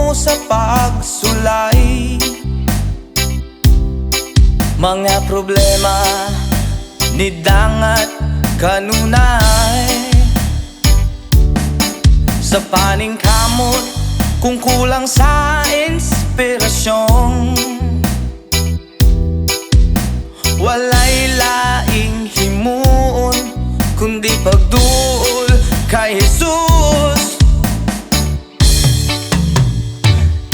puno sa pagsulay. Mga problema ni dangat kanunay. Sa paning kamot kung kulang sa inspirasyon, walay laing himuon kundi pagduol kay Jesus.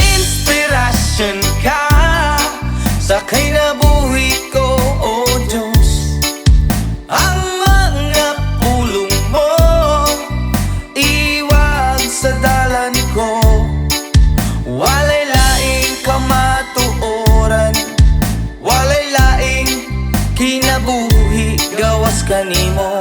Inspirasyon ka sa kinabuhi ko, O Diyos. Ang mga pulong mo iwag sa dalan ko, walay laing kamatuoran, walay laing kinabuhi gawas kanimo.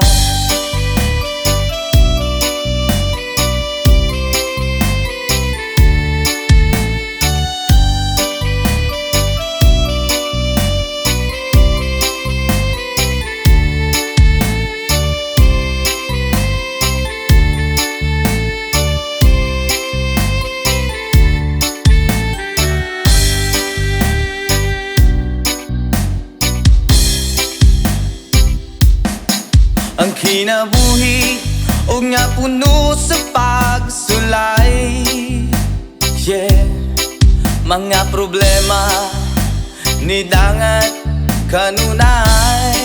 Ang kinabuhi o nga puno sa pagsulay. Yeah, mga problema ni dangat kanunay.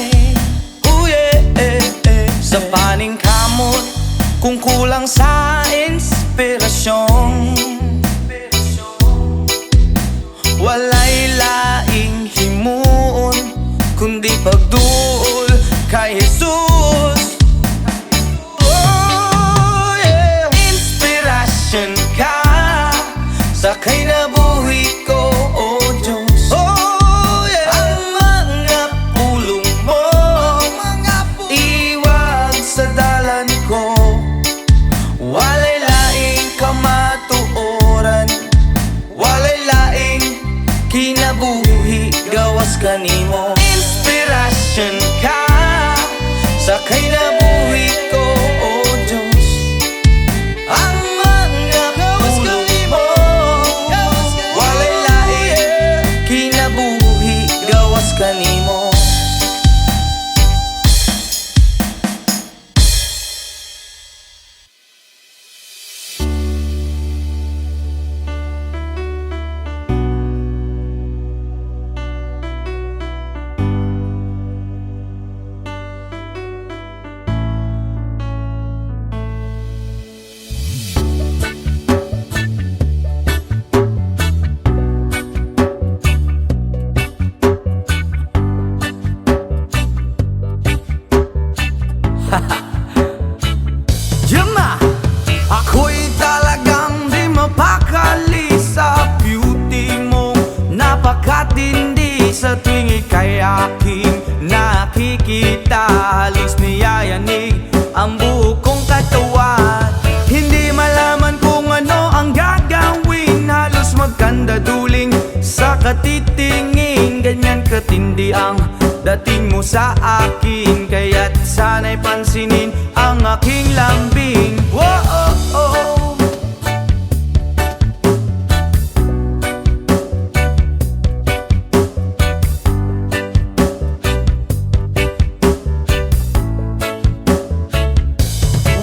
Sa paning kamot kung kulang sa inspirasyon, walay laing himuon kundi pagduol kay Jesus. Oh yeah, inspirasyon ka sa kinabuhi ko, O Diyos. Oh yeah, ang mga pulong mo iwag sa dalan ko, walay laing kamatuoran, walay laing kinabuhi gawas kanimo. Inspirasyon ka sa kinabuhi ko, O Diyos. Ang mga pulong mo walay laing kinabuhi gawas kanimo. Yama, ako'y talagang di mapakali sa beauty mo. Napakatindi sa tuwing ika'y aking nakikita. Halos niyayanig ang buo kong katawan. Hindi malaman kung ano ang gagawin. Halos magkandaduling sa katitingin. Ganyan katindi ang dating mo sa akin, kaya't sana'y pansinin ang aking lambing. Whoa, oh, oh.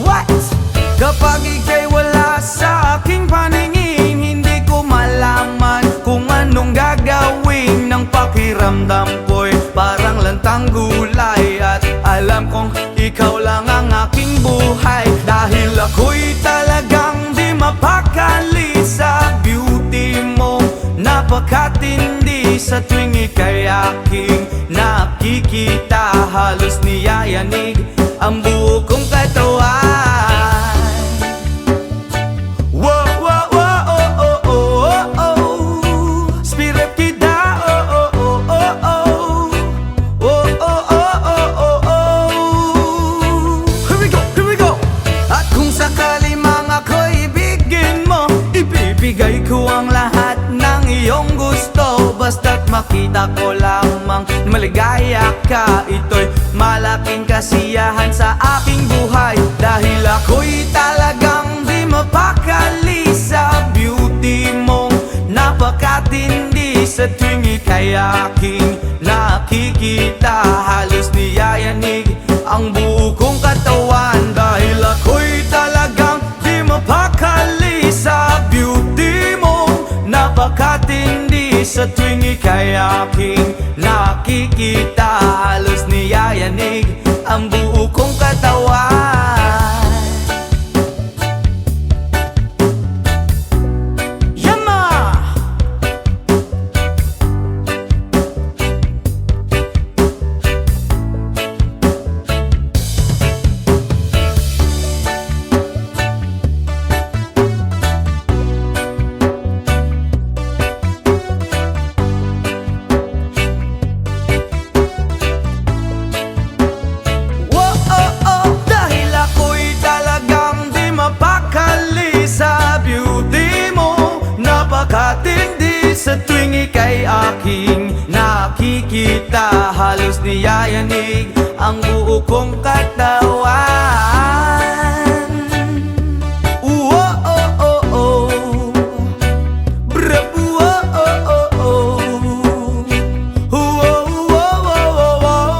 What? Kapag ika'y wala sa aking paningin, hindi ko malaman kung anong gagawin. Ng pakiramdam ko'y parang lantang gulay, at alam kong ikaw lang ang aking buhay. Dahil ako'y talagang di mapakali sa beauty mo. Napakatindi sa tuwing ika'y aking nakikita. Halos niyayanig ang buo kong katawan. Whoa, whoa, whoa, oh, oh, oh, oh, oh. Spirit kita, oh, oh, oh, oh, oh. Oh, oh, oh, oh, oh, oh. Here we go, here we go. At kung sakali mang ako'y ibigin mo, ibibigay ko ang lahat ng iyong gusto. Basta't makita ko lamang maligaya ka, ito'y malaking kasiyahan sa aking buhay. Dahil ako'y talagang di mapakali sa beauty mo. napakatindi sa tuwing ika'y aking nakikita. Halos niyayanig ang buo kong katawan, dahil ako'y talagang di mapakali sa beauty mo. Napakatindi sa tuwing ika'y aking nakikita. Halos niyayanig ang buo kong katawan. Sa tuwing ika'y aking nakikita, halos niyayanig ang buo kong katawan. Oh, oh, oh, oh. Bravo, oh, oh, oh, oh. Oh, oh, oh, oh, oh.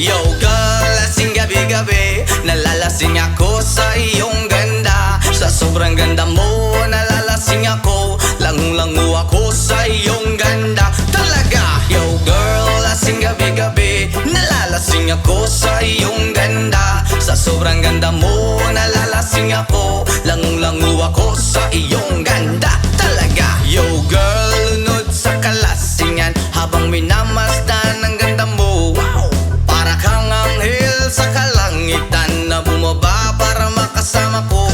Yo girl, lasing gabi-gabi, nalalasing ako sa iyong ganda. Sa sobrang ganda mo, nalalasing ako, lango-lango ako sa iyong ganda. Talaga, yo girl, lasing gabi-gabi, nalalasing ako sa iyong ganda. Sa sobrang ganda mo, nalalasing ako, lango-lango ako sa iyong ganda. Talaga, yo girl, lunod sa kalasingan habang minamasdan ang ganda mo. Sa kalangitan na bumaba para makasama ko.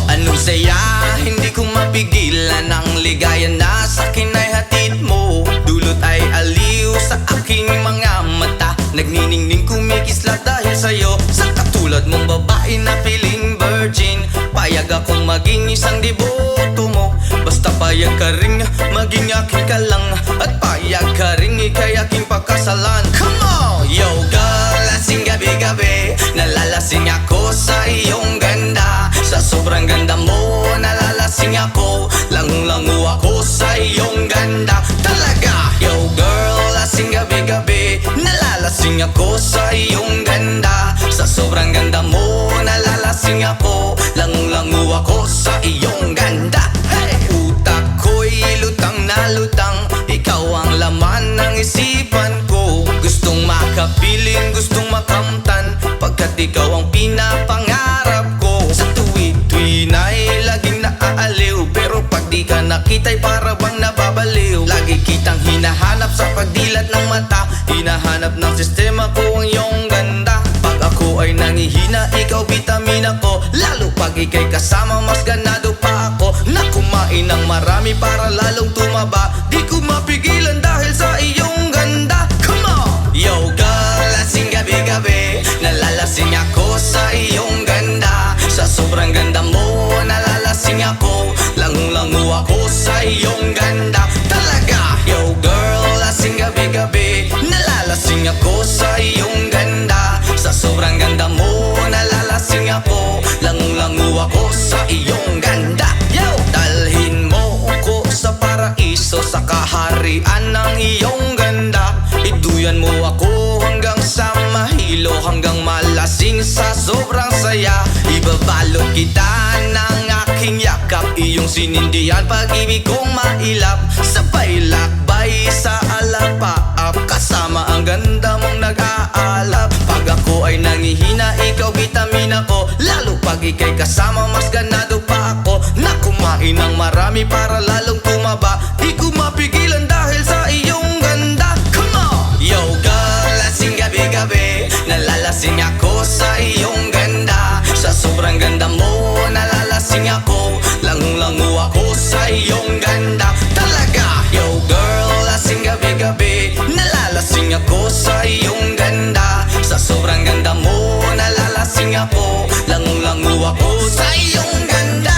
Anong saya, hindi ko mapigilan ang ligaya na sa'kin ay hatid mo. Dulot ay aliw sa aking mga mata, nagniningning kumikislat dahil sa'yo. Sa katulad mong babae na piling virgin, payag akong maging isang deboto mo. Basta payag ka ring maging aking ka lang, at payag ka ring ika'y aking pagkasalan. Come on! Yo girl, lasing gabi-gabi, nalalasing ako sa iyong ganda. Sa sobrang ganda mo, nalalasing ako, lango-lango ako sa iyong ganda. Talaga, yo girl, lasing gabi-gabi, nalalasing ako sa iyong ganda. Sa sobrang ganda mo, nalalasing ako, lango-lango ako sa iyong ganda. Hey! Utak ko'y lutang na lutang, ikaw ang laman ng isipan ko. Gustong makapiling, gustong makamtan, pagkat ikaw ang pinapangarap ko. Sa tuwi-tuwi na'y laging naaaliw, pero pag di ka nakita'y para bang nababaliw. Lagi kitang hinahanap sa pagdilat ng mata, hinahanap ng sistema ko ang iyong ganda. Pag ako ay nangihina, ikaw vitamina ko, lalo pag ika'y kasama mas ganado pa ako. Na kumain ng marami para lalong tumaba, di ko mapigilan dahil sa iyong ganda. Come on! Yo girl, lasing gabi-gabi, nalalasing ako sa iyong ganda. Sa sobrang ganda mo, nalalasing ako, lango-lango ako sa iyong ganda. Talaga, yo girl, lasing gabi-gabi, nalalasing ako sa iyong ganda. Sa sobrang ganda mo, nalalasing ako, lango-lango ako sa iyong ganda. Yo, dalhin mo ko sa paraiso, sa kaharian ng iyong ganda. Iduyan mo ako hanggang sa mahilo, hanggang malasing sa sobrang saya. Ibabalot kita ng aking yakap, iyong sinindihan pag-ibig kong mailap. Sabay lakbay sa alapaap, kasama ang ganda mong nag-aalap. Pag ako ay nangihina, ikaw vitamina ko, lalo pag ika'y kasama mas ganado pa ako. Na kumain ng marami para lalong tumaba, di ko mapigilan dahil sa iyong ganda. Come on! Yo girl, lasing gabi-gabi, nalalasing ako sa iyong ganda. Sa sobrang ganda mo, nalalasing ako, lango-lango ako sa iyong ganda. Talaga, yo girl, lasing gabi-gabi, nalalasing ako sa iyong ganda. Sa sobrang ganda mo, nalalasing ako, lango-lango ako sa iyong ganda.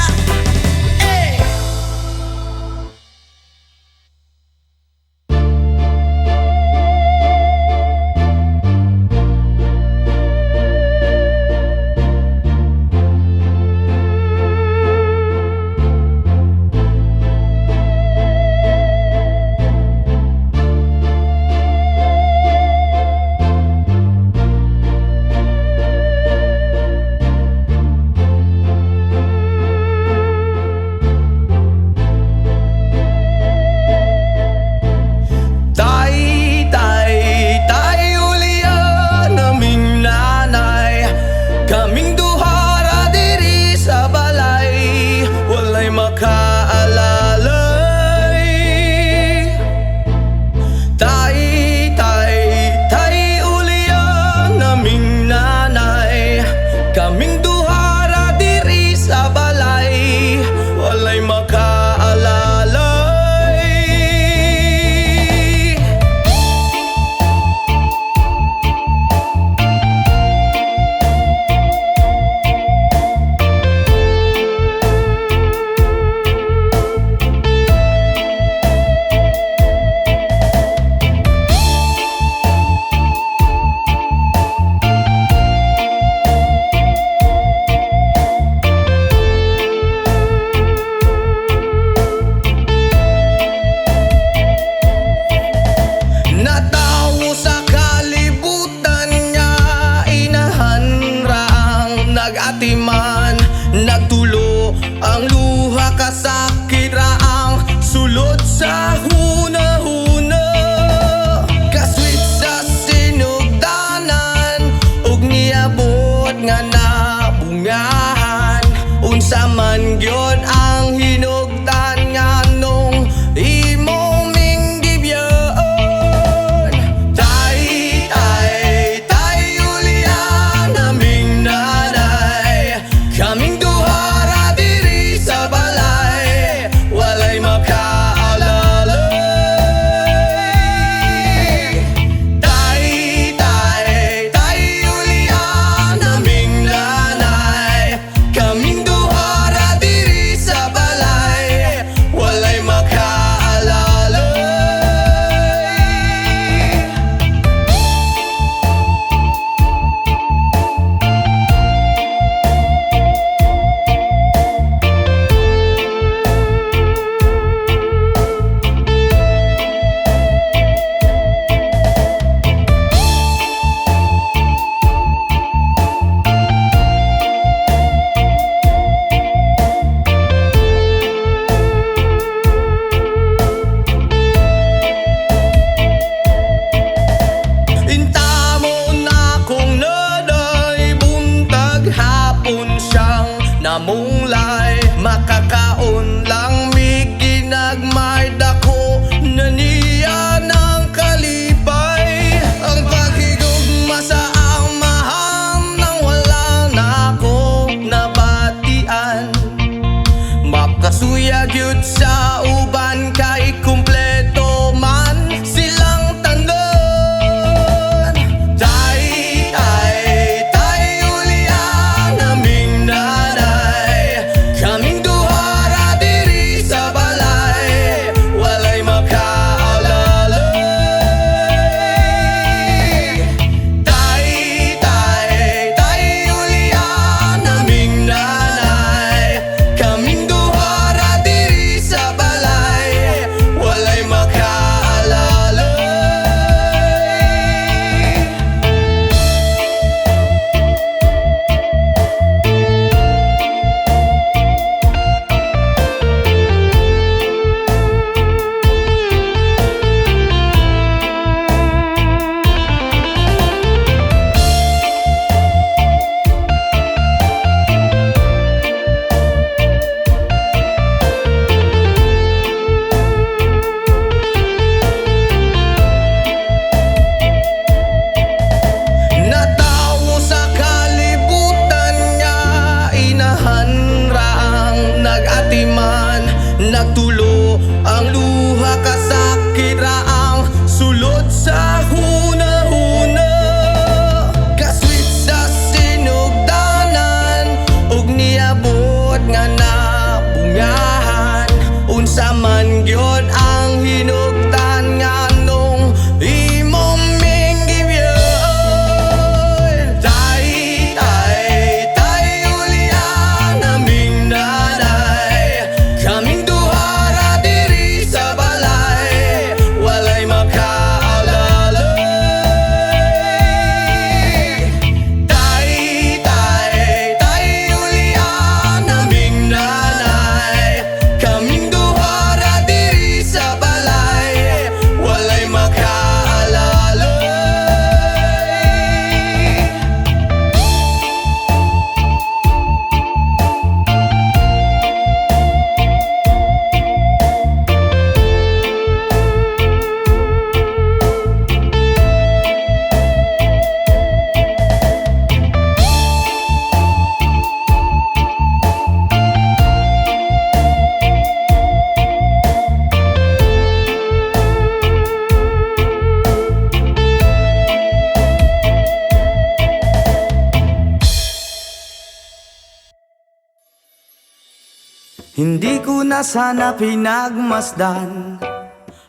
Hindi ko na sana pinagmasdan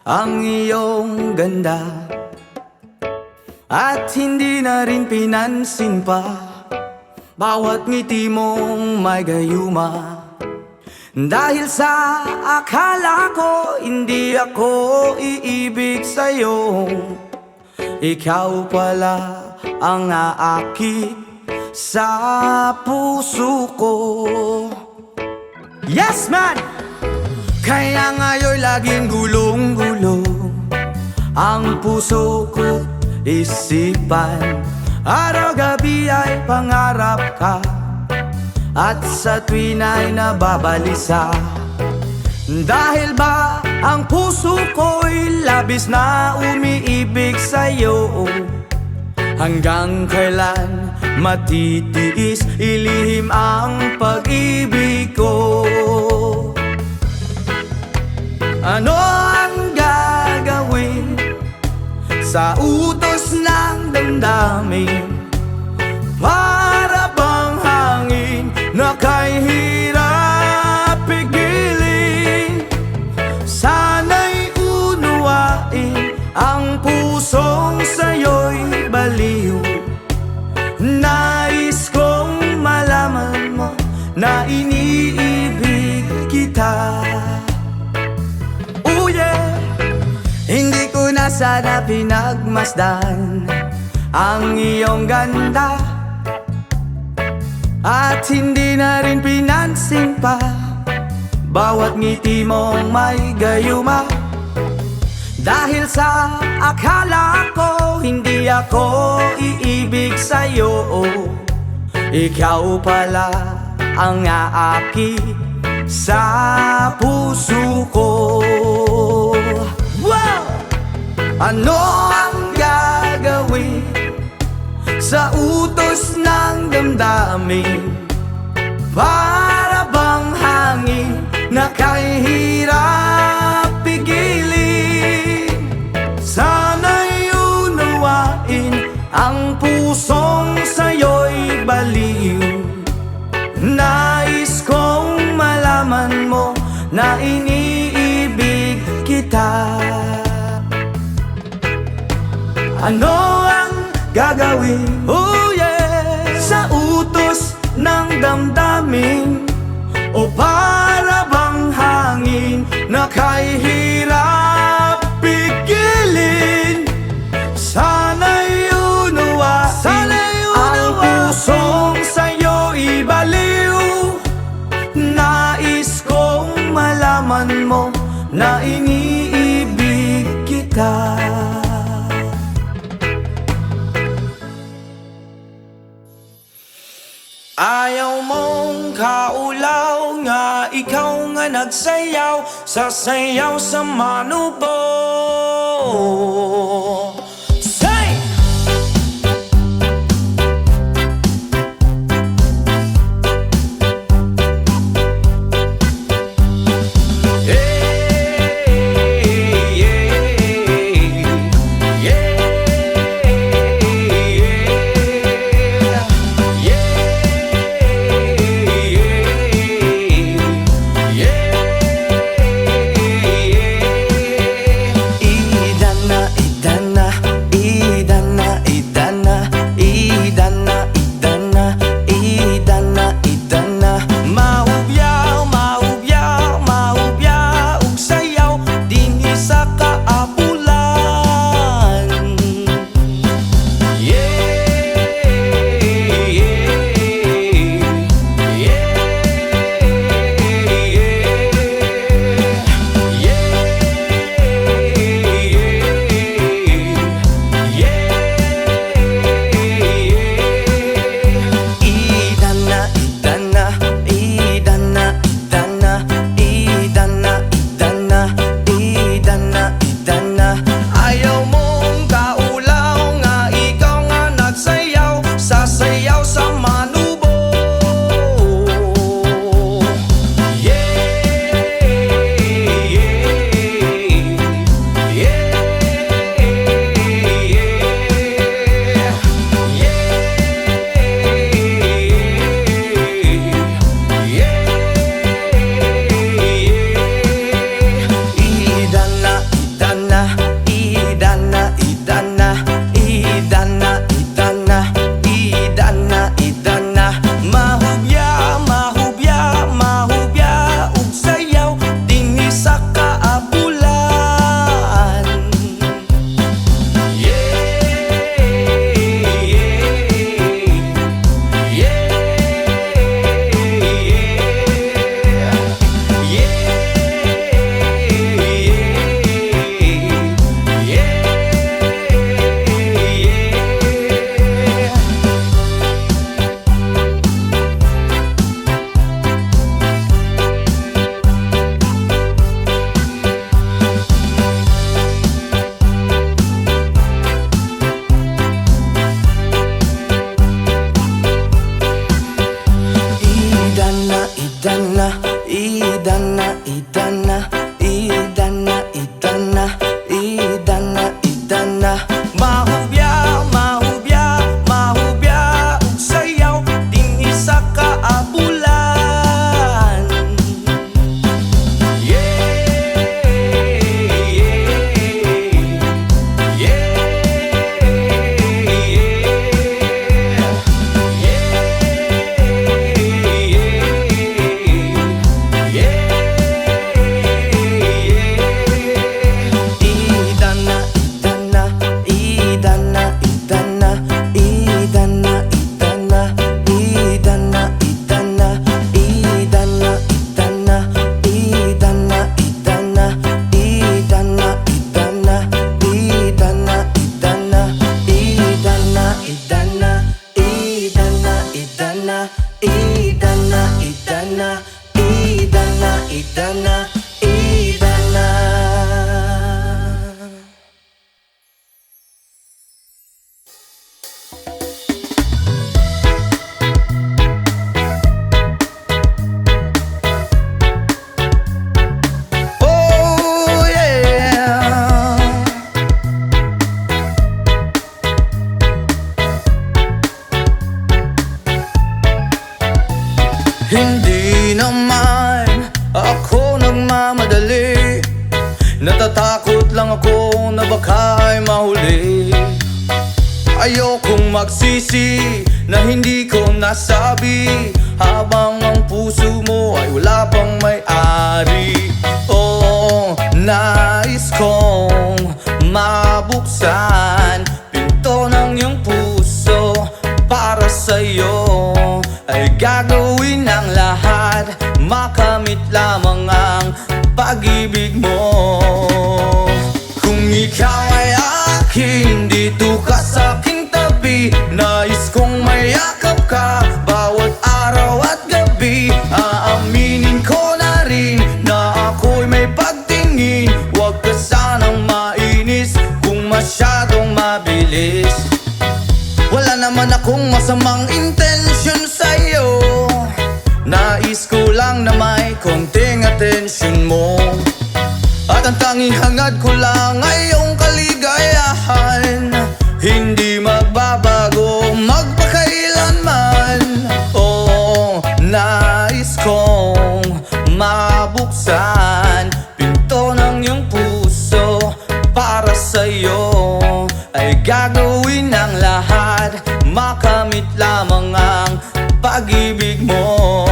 ang iyong ganda, at hindi na rin pinansin pa bawat ngiti mong may gayuma. Dahil sa akala ko hindi ako iibig sa'yo, ikaw pala ang aakit sa puso ko. Yes man! Kaya ngayon laging gulong-gulo ang puso ko, isipan. Araw-gabi ay pangarap ka, at sa tuwin ay nababalisa. Dahil ba ang puso ko'y labis na umiibig sa'yo, hanggang kailan matitiis ilihim ang pag-ibig ko? Ano ang gagawin sa utos ng damdamin? Para bang hangin na kay hirap pigilin? Sana'y unuwain ang pusong sa'yo'y baliw. Nais kong malaman mo na iniibig kita. Oh yeah! Hindi ko na sana pinagmasdan ang iyong ganda, at hindi na rin pinansin pa bawat ngiti mong may gayuma. Dahil sa akala ko hindi ako iibig sa'yo, ikaw pala ang aakit sa puso ko. Wow! Ano ang gagawin sa utos ng damdamin? Para bang hangin na kay hirap pigilin? Sana'y unawain ang pusong sa'yo'y baliw. Nais kong malaman mo na iniibig kita. Ano ang gagawin, oh yeah, sa utos ng damdamin? O para bang hangin na kay hirap pigilin? Sana'y unawain ang pusong sa'yo'y baliw. Nais kong malaman mo na iniibig kita. Ayaw mong kaulaw nga, ikaw nga nagsayaw sa sayaw sa manubo. Say! Natatakot lang ako na baka ay mahuli. Ayokong magsisi na hindi ko nasabi, habang ang puso mo ay wala pang may-ari. Oo, nais kong mabuksan pinto ng iyong puso. Para sa'yo ay gagawin ang lahat, makamit lamang ang pag-ibig mo. Kung ikaw ay akin, dito ka sa aking tabi. Nais kong mayakap ka bawat araw at gabi. Aaminin ko na rin na ako'y may pagtingin. Huwag ka sanang mainis kung masyadong mabilis. Wala naman akong masamang intensyon sa'yo. Nais ko lang na may konting atensyon mo. At ang tanging hangad ko lang ay iyong kaligayahan. Hindi magbabago magpakailanman. Oo, nais kong mabuksan pinto ng iyong puso. Para sa'yo ay gagawin ang lahat, makamit lamang ang pag-ibig mo.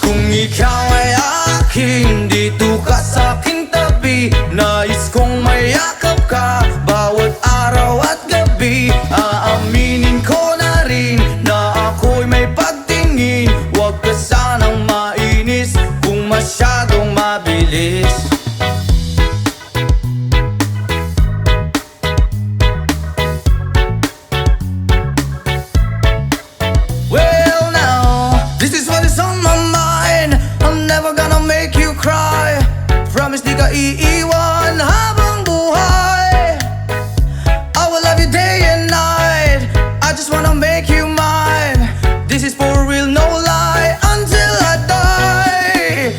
Kung ikaw ay akin, dito ka sa aking tabi. Nais kong mayakap ka bawat araw at gabi. Aaminin ko na rin na ako'y may pagtingin. Huwag ka sanang mainis kung masyadong mabilis. Well now, this is what is on my mind. I'm never gonna make you cry. Promise di ka iiwan habang buhay. I will love you day and night. I just wanna make you mine. This is for real, no lie, until I die.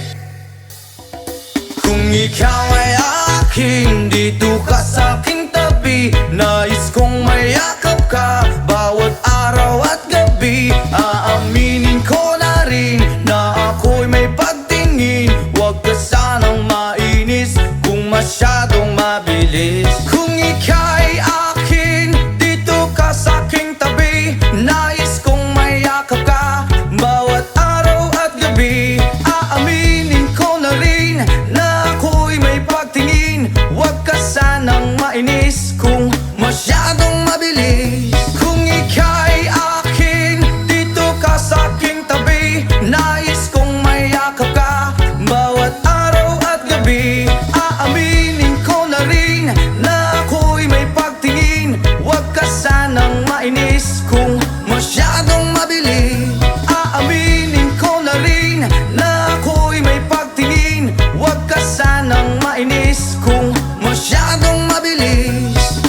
Kung ikaw ay akin, dito ka sa aking tabi. Nais kong mayakap ka bawat araw at gabi. Aaminin ko na rin na ako'y may pagtingin. Huwag ka sanang mainis kung masyadong mabilis. Kung ika'y akin, dito ka sa aking tabi. Nais kong mayakap ka bawat araw at gabi. Aaminin ko na rin na ako'y may pagtingin. Huwag ka sanang mainis kung masyadong mabilis. Kung ika'y akin, dito ka sa aking tabi. Nais kong mayakap ka bawat araw at gabi. Aaminin ko na rin na ako'y may pagtingin. Huwag ka sanang mainis kung masyadong mabilis. Aaminin ko na rin na ako'y may pagtingin. Huwag ka sanang mainis kung masyadong mabilis.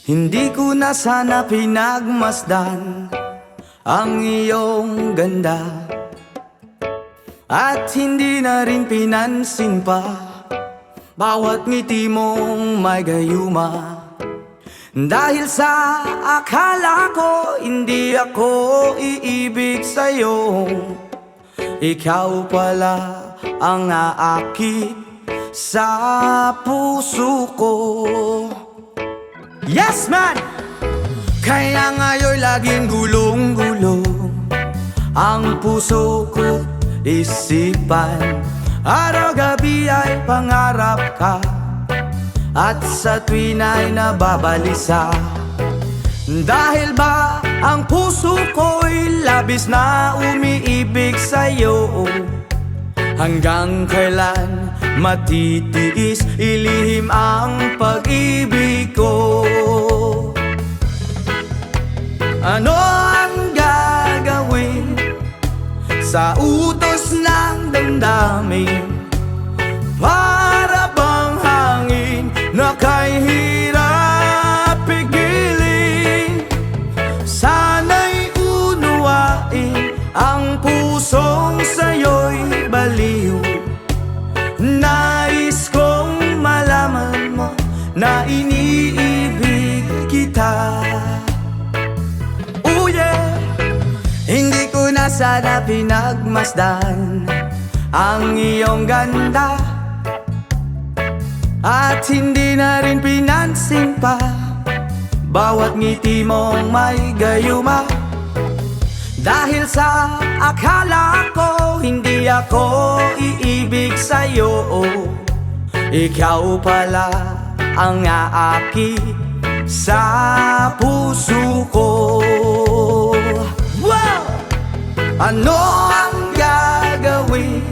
Hindi ko na sana pinagmasdan ang iyong ganda, at hindi na rin pinansin pa bawat ngiti mong may gayuma. Dahil sa akala ko hindi ako iibig sa'yo, ikaw pala ang aakit sa puso ko. Yes man! Kaya ngayon'y laging gulong-gulong ang puso ko't isipan. Araw-gabi ay pangarap ka, at sa tuwin ay nababalisa. Dahil ba ang puso ko'y labis na umiibig sa'yo? Hanggang kailan matitiis ilihim ang pag-ibig ko? Ano ang gagawin sa utos ng damdamin? Para bang hangin na kay hirap pigilin? Sana'y unuwain ang pusong sa'yo'y baliw. Nais kong malaman mo na iniibig kita. Oh yeah! Hindi ko na sana pinagmasdan ang iyong ganda, at hindi na rin pinansin pa bawat ngiti mong may gayuma. Dahil sa akala ko hindi ako iibig sa'yo, ikaw pala ang aaki sa puso ko. Wow! Ano ang gagawin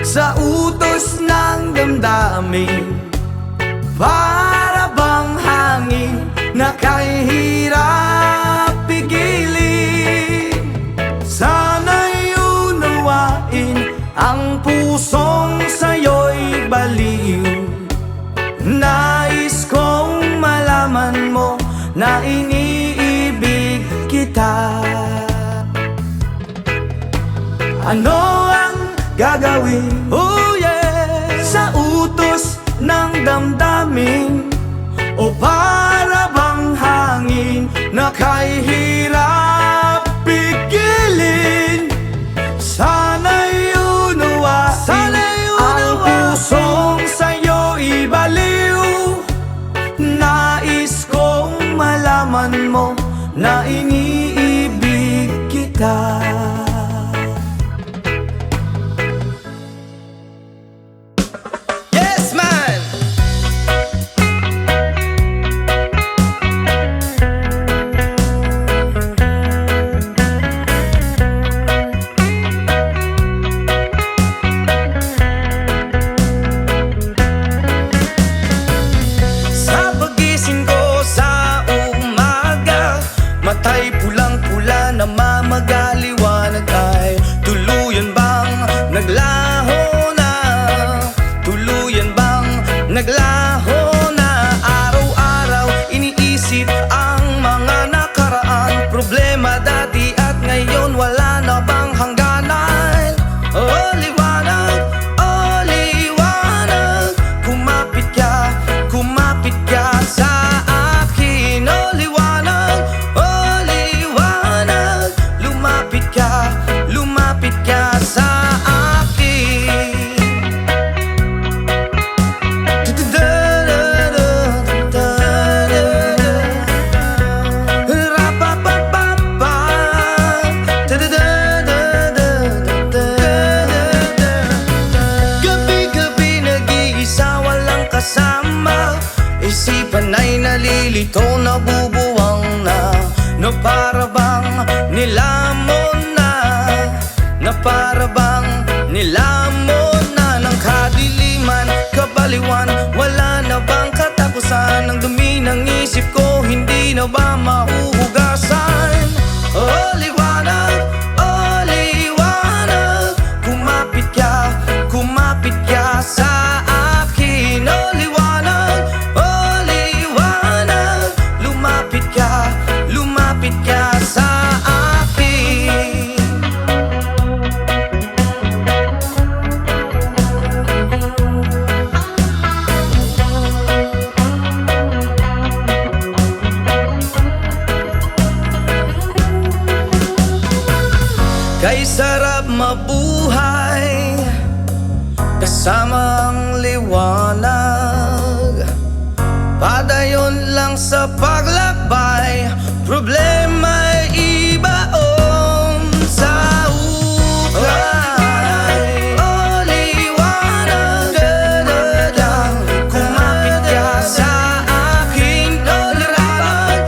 sa utos ng damdamin? Para bang hangin na kahirap pigilin? Sana'y unawain ang pusong sa'yo'y baliw. Nais kong malaman mo na iniibig kita. Ano ang gagawin? Oh yeah! Sa utos ng damdamin, o para bang hangin na kahirap pigilin? Sana'y unawain ang pusong sa'yo'y baliw. Nais kong malaman mo na iniibig kita. Yes, man! Sa pagising ko sa umaga, matay pulang-pula na mamagaliwanag ay tuluyan bang naglaho na? Tuluyan bang naglaho na? Araw-araw iniisip ang mga nakaraan, problema dati at ngayon wala na bang hangganan? Oh liwanag, oh liwanag, kumapit ka sa akin. Oh liwanag, lumapit ka sa akin. Gabi-gabi nag-iisa walang kasama, isipan ay nalilito, nabubuwang na. Na para bang nilamon na, na para bang nilamon na ng kadiliman, kabaliwan. Wala na bang katapusan? Ang dumi ng isip ko hindi na ba mahuhugasan? Oh liwanag, kumapit ka sa akin. Oh liwanag, lumapit ka sa akin. Kay sarap mabuhay kasama ang liwanag, padayon lang sa paglakbay, problema'y ibaon sa ukay. Oh liwanag, kumapit ka sa akin. Oh liwanag,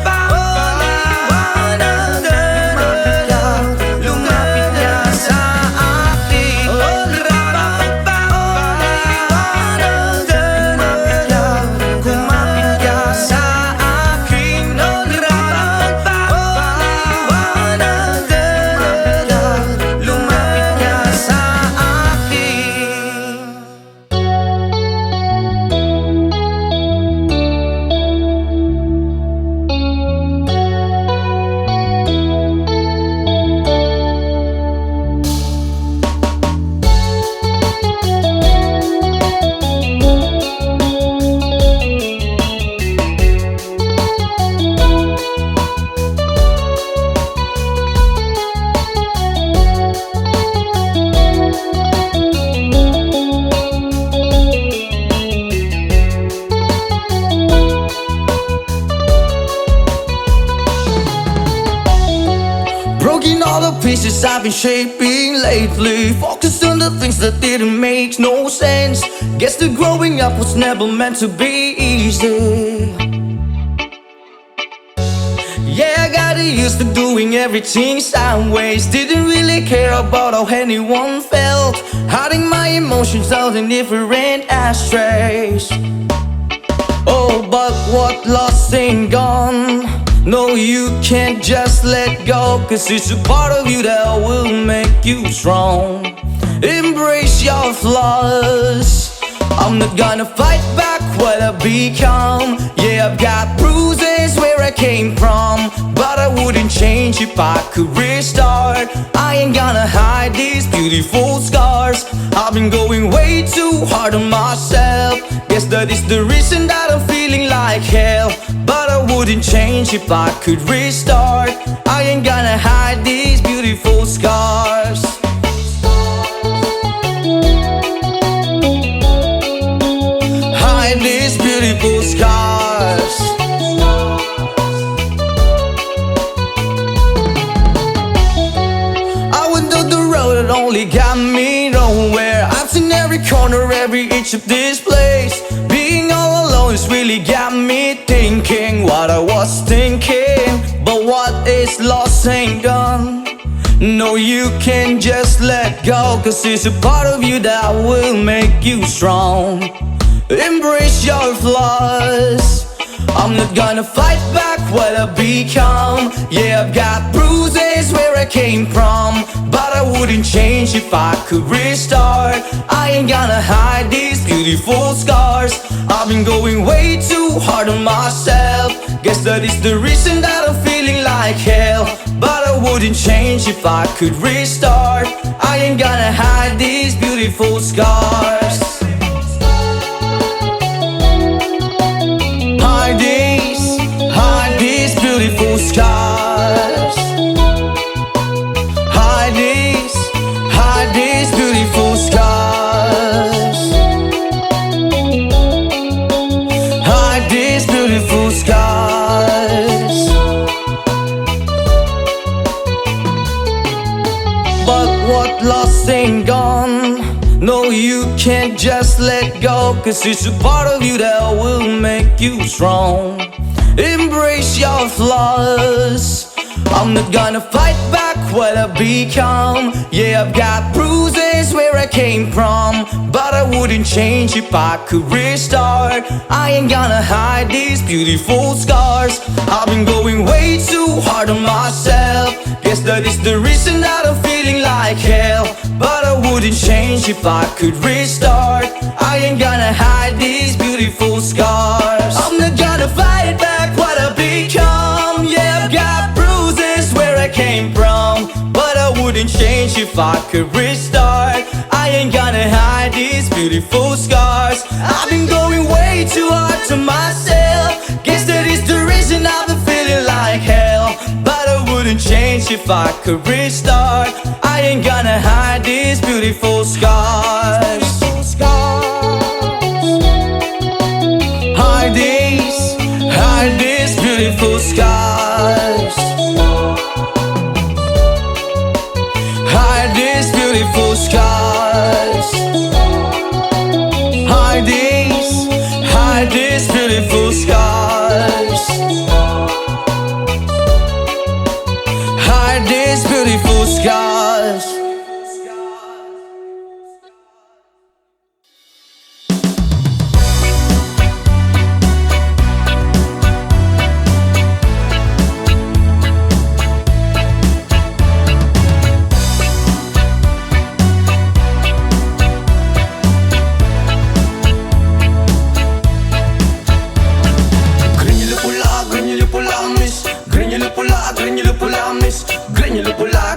lumapit ka sa akin. Oh liwanag, kumapit ka sa akin. Oh liwanag, I've been shaping lately. Focused on the things that didn't make no sense. Guess that growing up was never meant to be easy. Yeah, I got used to doing everything sideways. Didn't really care about how anyone felt. Hiding my emotions out in different ashtrays. Oh, but what lost ain't gone. No, you can't just let go, 'cause it's a part of you that will make you strong. Embrace your flaws. I'm not gonna fight back what I've become. Yeah, I've got bruises where I came from, but I wouldn't change if I could restart. I ain't gonna hide these beautiful scars. I've been going way too hard on myself. Guess that is the reason that I'm feeling like hell, but I wouldn't change if I could restart. I ain't gonna hide these beautiful scars. Hide these beautiful scars. I went down the road that only got me nowhere. I've seen every corner, every inch of this place. Being all alone has really got me thinking what I was thinking. But what is lost ain't gone. No, you can't just let go, 'cause it's a part of you that will make you strong. Embrace your flaws. I'm not gonna fight back what I've become. Yeah, I've got bruises where I came from, but I wouldn't change if I could restart. I ain't gonna hide these beautiful scars. I've been going way too hard on myself. Guess that is the reason that I'm feeling like hell, but I wouldn't change if I could restart. I ain't gonna hide these beautiful scars. Hide these beautiful scars. Hide these beautiful scars. Hide these beautiful scars. But what lost ain't gone. No, you can't just let go, 'cause it's a part of you that will make you strong. Embrace your flaws. I'm not gonna fight back what I've become. Yeah, I've got bruises where I came from, but I wouldn't change if I could restart. I ain't gonna hide these beautiful scars. I've been going way too hard on myself. Guess that is the reason that I'm feeling like hell, but I wouldn't change if I could restart. I ain't gonna hide these beautiful scars. I'm not gonna fight back what I've become. Yeah, I've got bruises where I came from, but I wouldn't change if I could restart. I ain't gonna hide these beautiful scars. I've been going way too hard to myself. Guess that is the reason I've been feeling like hell, but I wouldn't change if I could restart. I ain't gonna hide these beautiful scars. Hide these beautiful scars. Hide these beautiful scars. Hide these beautiful scars. Hide these beautiful scars.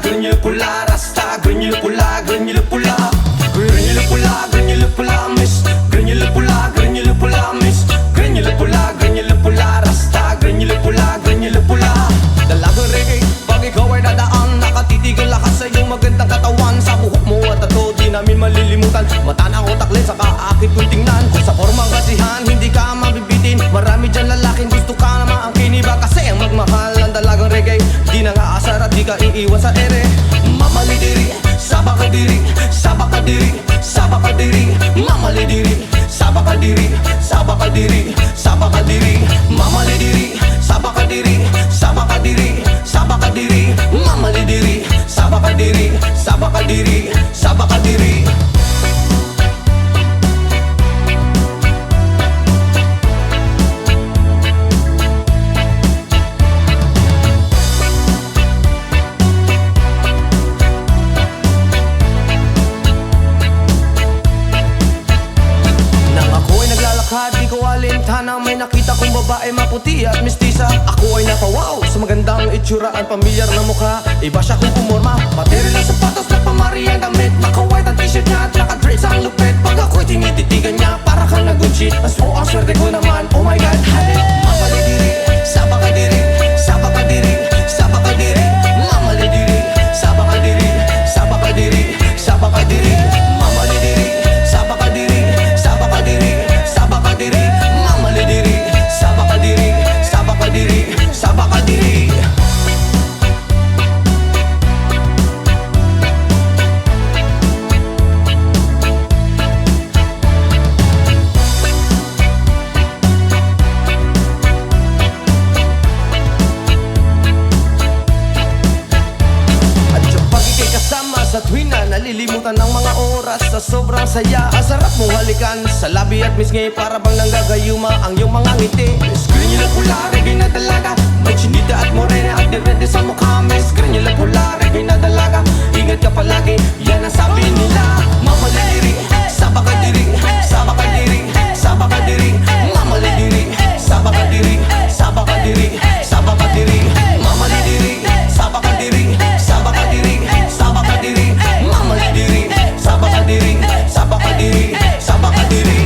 Grenyulo pula, rasta, grenyulo pula, grenyulo pula. Grenyulo pula, grenyulo pula, miss. Grenyulo pula, miss. Grenyulo pula, rasta, grenyulo pula. Dalagang reggae, pag ikaw ay dadaan, nakatitig ang lakas sa iyong magandang katawan. Sa buhok mo at tato, di namin malilimutan. Mata na ko taklin, saka akit kong tingnan. Sa formang kasihan, hindi ka mabibitin. Marami dyan lalaking gusto ka na maangkin. Iba kasi ang magmahal ng dalagang reggae, di na nga asar at di ka iiwan sa ere. Mamali sabak ka diri, sabak ka diri, mamali diri, sabak ka diri, sabak ka diri, sabak ka diri, mamali diri, sabak ka diri, sabak ka diri, sabak ka diri, mamali diri, sabak ka diri, sabak ka diri, sabak ka diri. Di ko alintana, may nakita kong babae maputi at mestiza. Ako ay napawaw sa magandang itsura at pamilyar na mukha. Iba siya kung pumorma, pati rin ang sapatos na pamari ang damit. Naka-white ang t-shirt niya at naka-dress ang lupit. Pag ako'y tinititigan niya, para kang nag-good shit. Mas po ang swerte ko naman, oh my god, halit. Mamali diri, sabak ka diri, sabak ka diri, sabak ka diri, mamali diri, sabak ka diri, sabak ka diri, sabak ka diri, mamali diri, sabak ka diri, sabak ka diri, sabak ka diri, mamali diri, sabak ka diri, sabak ka diri, sabak ka diri. Sa tuwing na nalilimutan ng mga oras sa sobrang saya. Ang sarap mong halikan sa labi at misngi, para bang nanggagayuma ang iyong mga ngiti. Screen nyo lang pula, reggae na dalaga, may chinita at morena at direte sa mukha. May screen nyo lang pula, reggae na dalaga, ingat ka palagi, yan ang sabi nila. Mamali diri, sabak ka diri, sabak ka diri, sabak ka diri, mamali diri, sabak ka diri, sabak ka diri, sabak ka diri, mamali diri, sabak ka diri, sabak ka diri, sabak ka diri, mamali diri, sabak ka diri, sabak ka diri, sabak ka diri.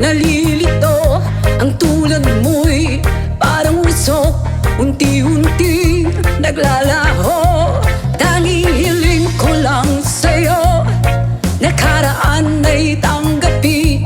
Nalilito ang tulad mo'y parang usok, unti-unti naglalaho. Tanging hiling ko lang sa'yo, nakaraan ay tanggapin,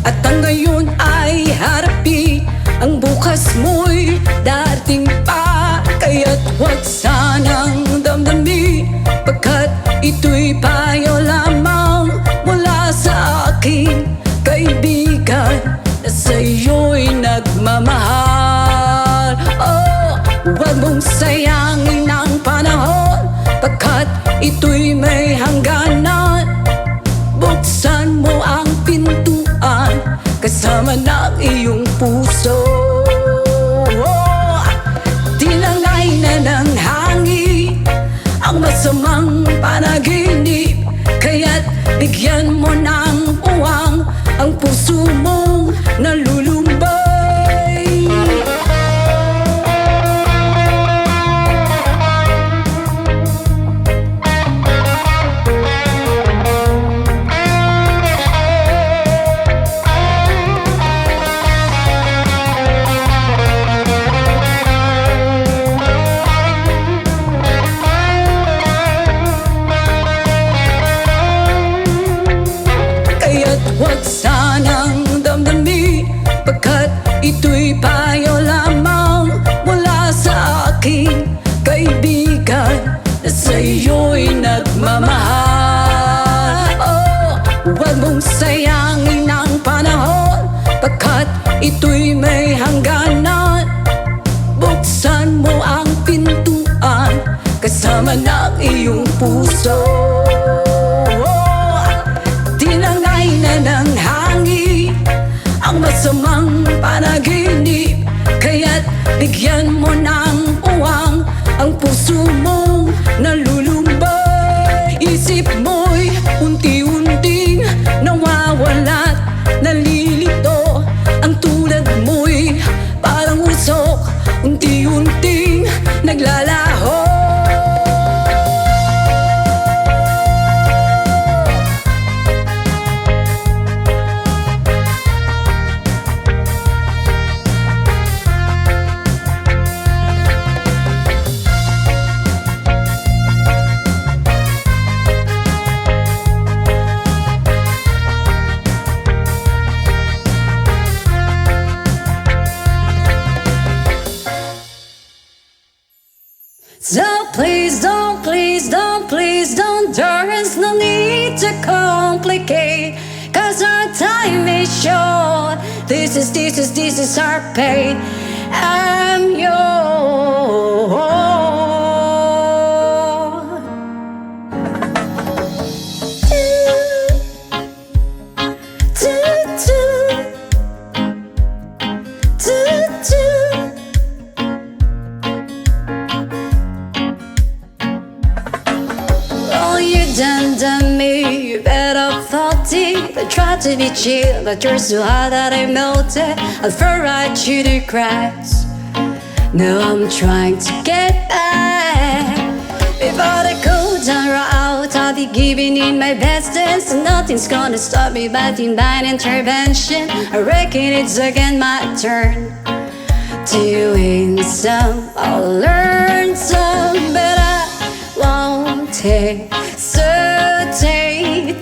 at ang ngayon ay harapin. Ang bukas mo'y darating pa, kaya't huwag sanang damdamin, pagkat ito'y payo lamang mula sa akin, kaibigan na sa'yo'y nagmamahal. Oh, huwag mong sayangin ang panahon, pagkat ito'y may hangganan. Buksan mo ang pintuan kasama ng iyong puso. Oh, tinangay na ng hangin ang masamang panaginip, kaya't bigyan mo ng puwang ang puso mong nalulumbay. Kaya't huwag sanang damdamin, pagkat ito'y payo lamang mula sa akin, kaibigan na sa'yo'y nagmamahal. Oh, huwag mong sayangin ang panahon, pagkat ito'y may hangganan. Buksan mo ang pintuan kasama ng iyong puso. Tinangay na ng hangin ang masamang panaginip, kaya't Bigyan mo ng uwang ang puso mong nalulumbay. Isip mo'y unti-unting nawawala't nalilito. Ang tulad mo'y parang usok, unti-unting naglalaho. So please don't, please don't, please don't. There is no need to complicate, 'cause our time is short. This is our pain. I'm yours. Oh, you done me, you better thought it. I tried to be chill, but you're so hot that I melted. I fell right through the cracks. Now I'm trying to get back. Before the cold down out, I'll be giving in my best dance. And nothing's gonna stop me but divine intervention. I reckon it's again my turn to win some, I'll learn some, but I won't hesitate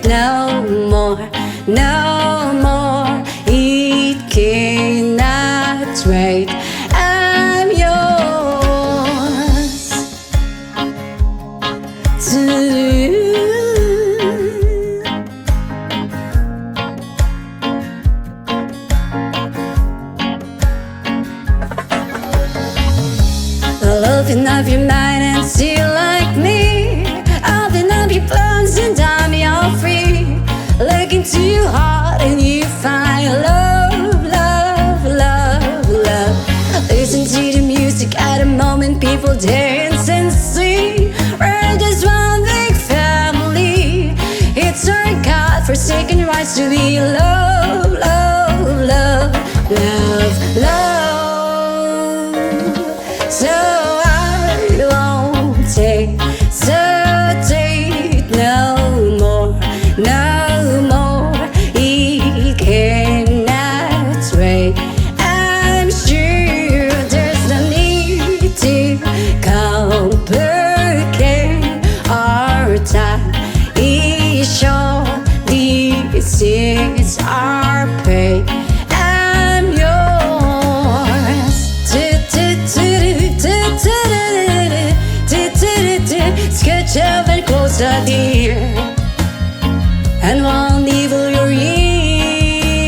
no more, no more. It cannot wait. I'm yours to Loving up your mind and still like me. Open up your plans and I'm all free. Look into your heart and you find love, love, love, love. Listen to the music at the moment, people dance and sing. We're just one big family. It's our God-forsaken rights to be love, love, love, love, love. So I won't hesitate no more, no more. It cannot wait. I'm sure there's no need to complicate our time. It's short, this is our pay. I'm yours. Sketch up and closer, dear, and won't evil your ear.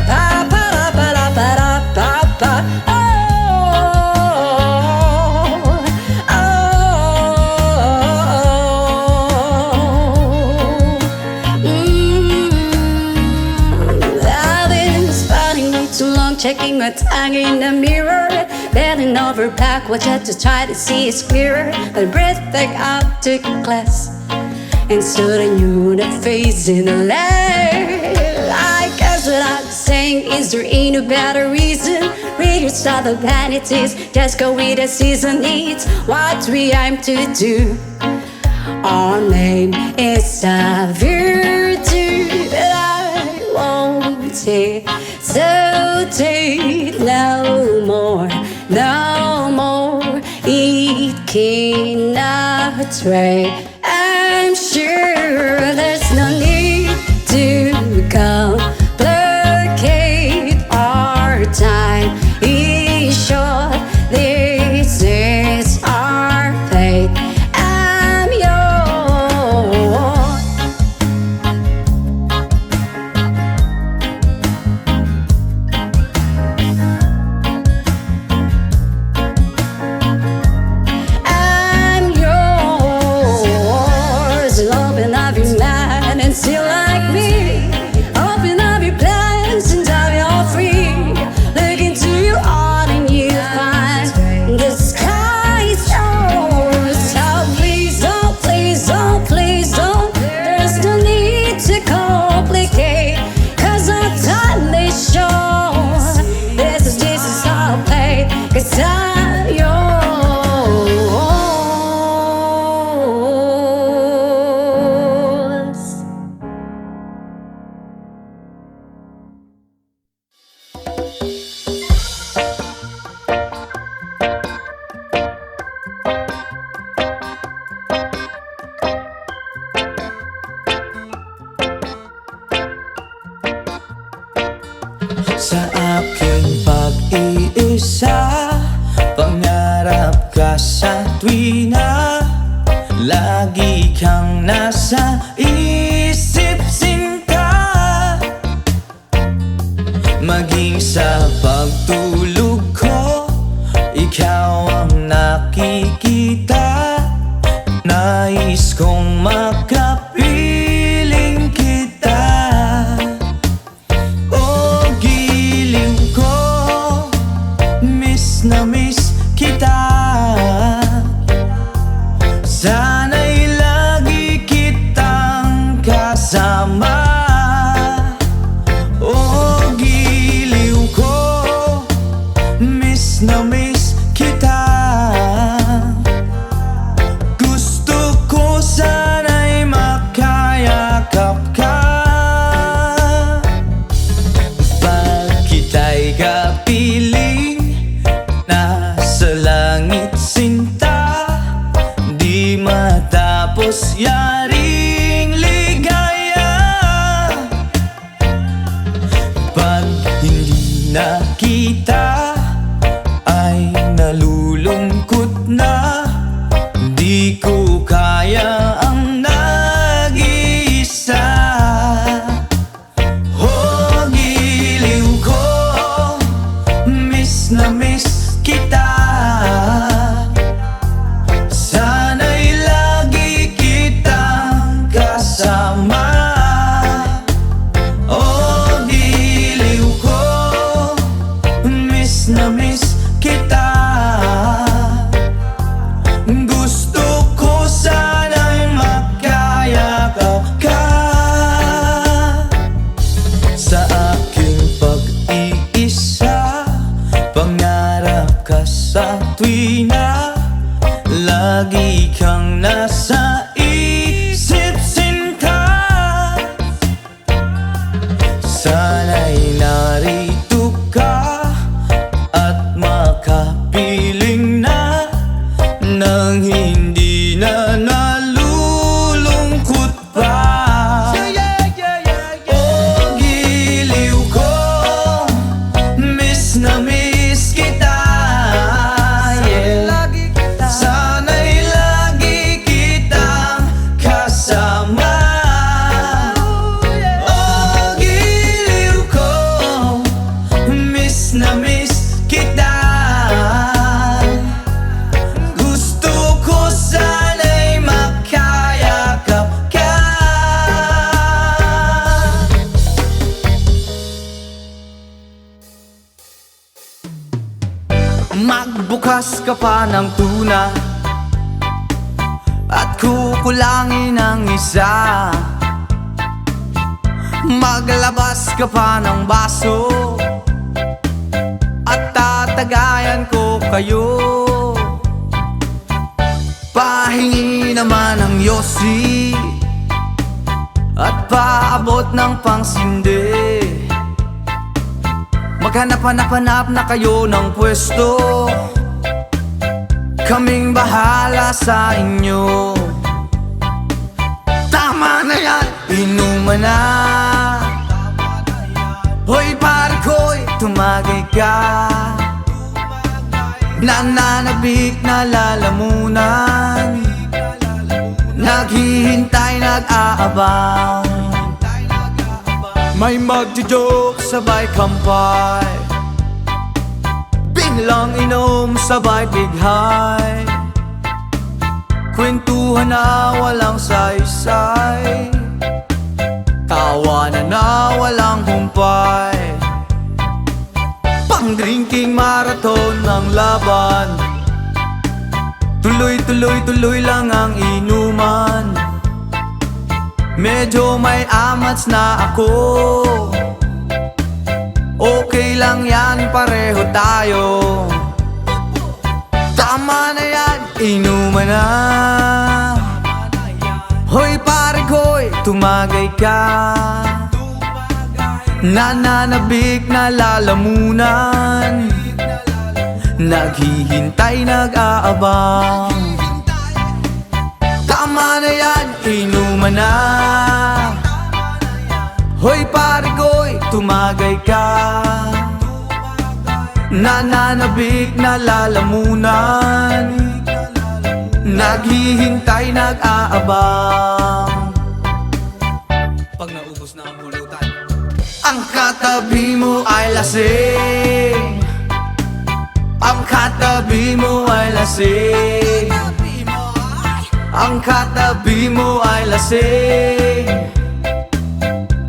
Pa pa da pa da pa da pa pa. Oh, oh, I've been spotting way too long, checking my tongue in the mirror. Bending over backwards just to try to see it's clearer. I breath back up to class and stood a new face in the light. I guess what I'm saying is there ain't no better reason. Read your style of vanities, just go with the season needs. What we aim to do, our name is a virtue. But I won't hesitate no more, no more. It cannot wait. I'm sure there's no need to complicate our time. It's short, this is our fate. I'm yours. I'm yours. kang nasa isip, sinta. Maging sa pagtulog ko, ikaw ang nakikita. Nais kong makapiling kita. Oh, giliw ko, miss na miss kita. Sana'y lagi kitang kasama. Oh, giliw ko, miss na miss kita. Gusto ko sana'y makayakap ka. Pag kita'y kapiling, nasa langit sinta. Di matapos yaring ligaya. Pag hindi na kita, ay nalulungkot na. Di ko kaya ang nag-iisa. Oh, giliw ko, miss na miss kita. Sana'y lagi kitang kasama. Oh, giliw ko, miss na miss kita. Gusto ko sana'y makayakap ka. Sa aking pag-iisa, pangarap ka sa tuwina. Lagi kang nasa isip, sinta. Sana'y narito ka at makapiling na, nang hindi na nalulungkot pa. Oh, giliw ko, miss na miss kita. Sana'y lagi kitang kasama. Oh, giliw ko, miss na miss kita. Gusto ko sana'y makayakap ka. Magbukas ka pa ng tuna at kukulangin ang isa. Maglabas ka pa ng baso at tatagayan ko kayo. Pahingi naman ng yosi at paabot ng pangsindi. Maghanap-hanap na kayo ng pwesto, kaming bahala sa inyo. Tama na yan, inuman na. Hoy pare ko'y tumagay ka. Nananabik na lalamunan, naghihintay, nag-aabang. May magjo-joke, sabay kampay, biglang inom, sabay bighay. Kwentuhan na walang saysay, tawanan na walang humpay. Pang-drinking marathon ng laban, tuloy-tuloy-tuloy lang ang inuman. Medyo may amats na ako, okay lang yan, pareho tayo. Tama na yan, inuman na. Hoy pare ko'y tumagay ka. Nananabik na lalamunan, naghihintay, nag-aabang. Tama na yan, inuman na. Hoy pare ko'y tumagay ka. Nananabik na lalamunan, naghihintay, nag-aabang. Pag naubos na ang pulutan, ang katabi mo ay lasing. Ang katabi mo ay lasing. Ang katabi mo ay lasing.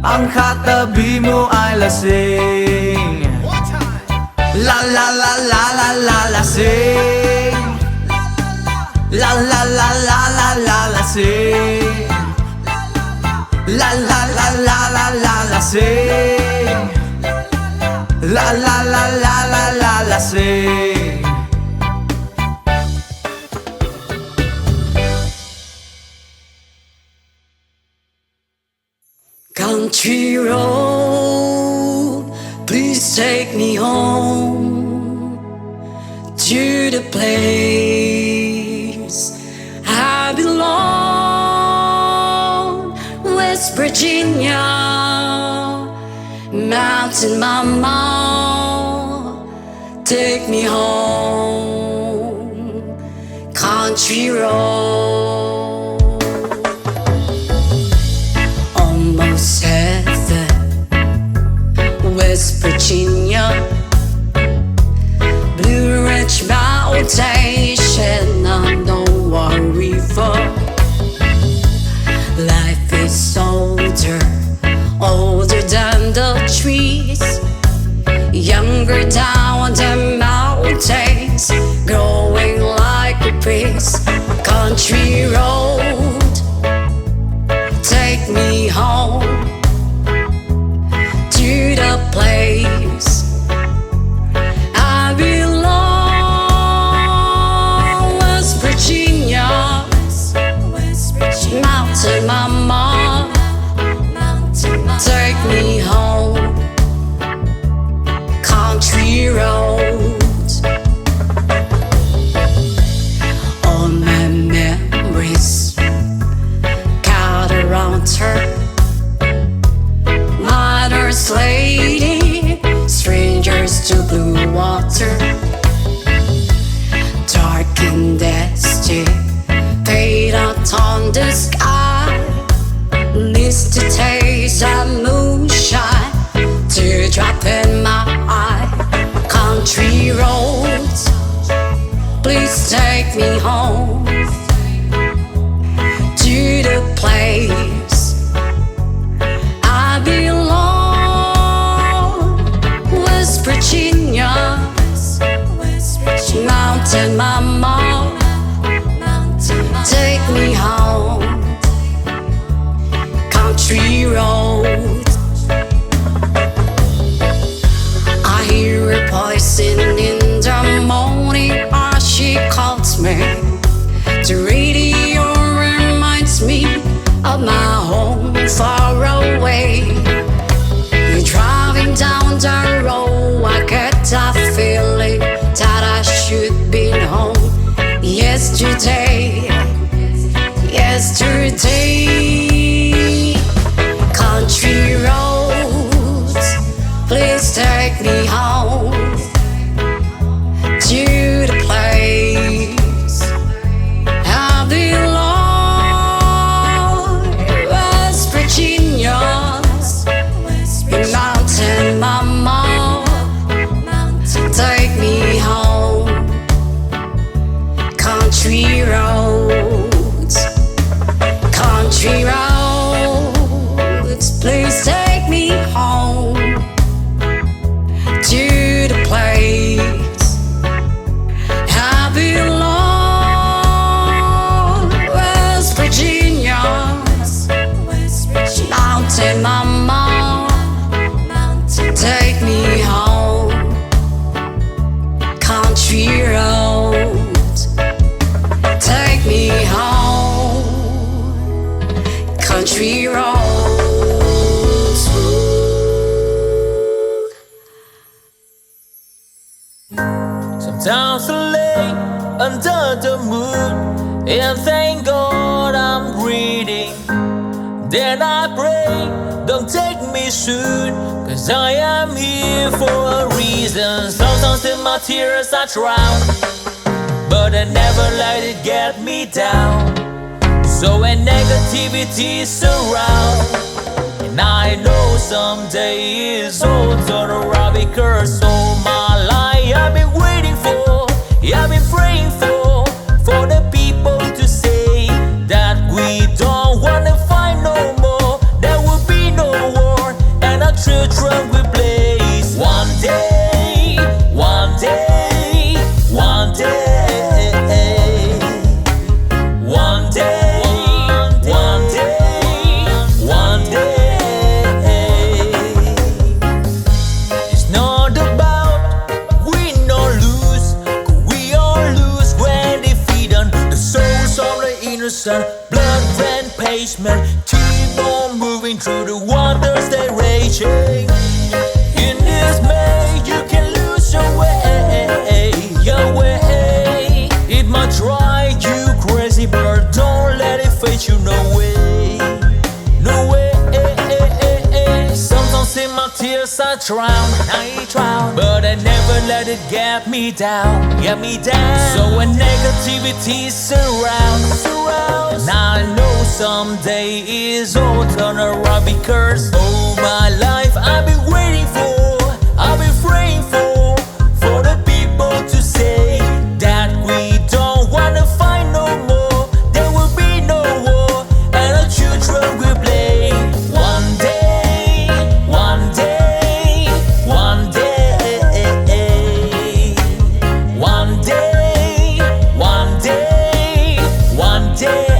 Ang katabi mo ay lasing. La la la la la la lasing. La la la la la la lasing. La la la la la la lasing. La la la la la la lasing. Country road, please take me home to the place I belong. West Virginia, Mountain Mama, take me home. Country road. Almost heaven, West Virginia, Blue Ridge Mountain, Shenandoah River. Life is older, older than the trees, younger down the mountains, growing like a breeze. Country road, take me home to the place I belong. West Virginia, Mountain Mama, take me home. Country roads, all my memories around her. Mother's lady, strangers to blue water. Dark and dusty, fade out on the sky. Least to taste of moonshine, teardrop in my eye. Country roads, please take me home to the place I belong. West Virginia, Mountain Mama, take me home. Country road, I hear a voice in the morning as she calls me. The radio reminds me of my home far away. You're driving down the road, I get that feeling that I should be home. Yesterday, yesterday. Country roads, please take me home to the place I belong. West Virginia, Mountain Mama, take me home. Country roads, country roads, please take me home to the place I belong. West Virginia, Mountain Mama, take me home. Country roads, take me home. Country roads. Sometimes I lay under the moon and thank God I'm breathing. Then I pray, don't take me soon, 'cause I am here for a reason. Sometimes in my tears I drown, but I never let it get me down. So when negativity surround, and I know someday it's all turn around, because all my life I've been waiting for, I've been praying for the people to say that we don't wanna fight no more, there will be no war, and our children will blaze. One day, one day, one day, one day, one day, one day. It's not about win or lose, 'cause we all lose when defeat on the souls of the innocent. Blood ran pavement, keep on moving through the waters they raging. In this May, you can lose your way, your way. It might drive you crazy, but don't let it fade you. No way, no way. Sometimes in my tears I drown, but I never let it get me down, get me down. So when negativity surrounds, and I know someday it's all turn around, because all my life I've been waiting for, I've been praying for the people to say that we don't wanna fight no more, there will be no war, and our children will play. One day, one day, one day, one day, one day, one day.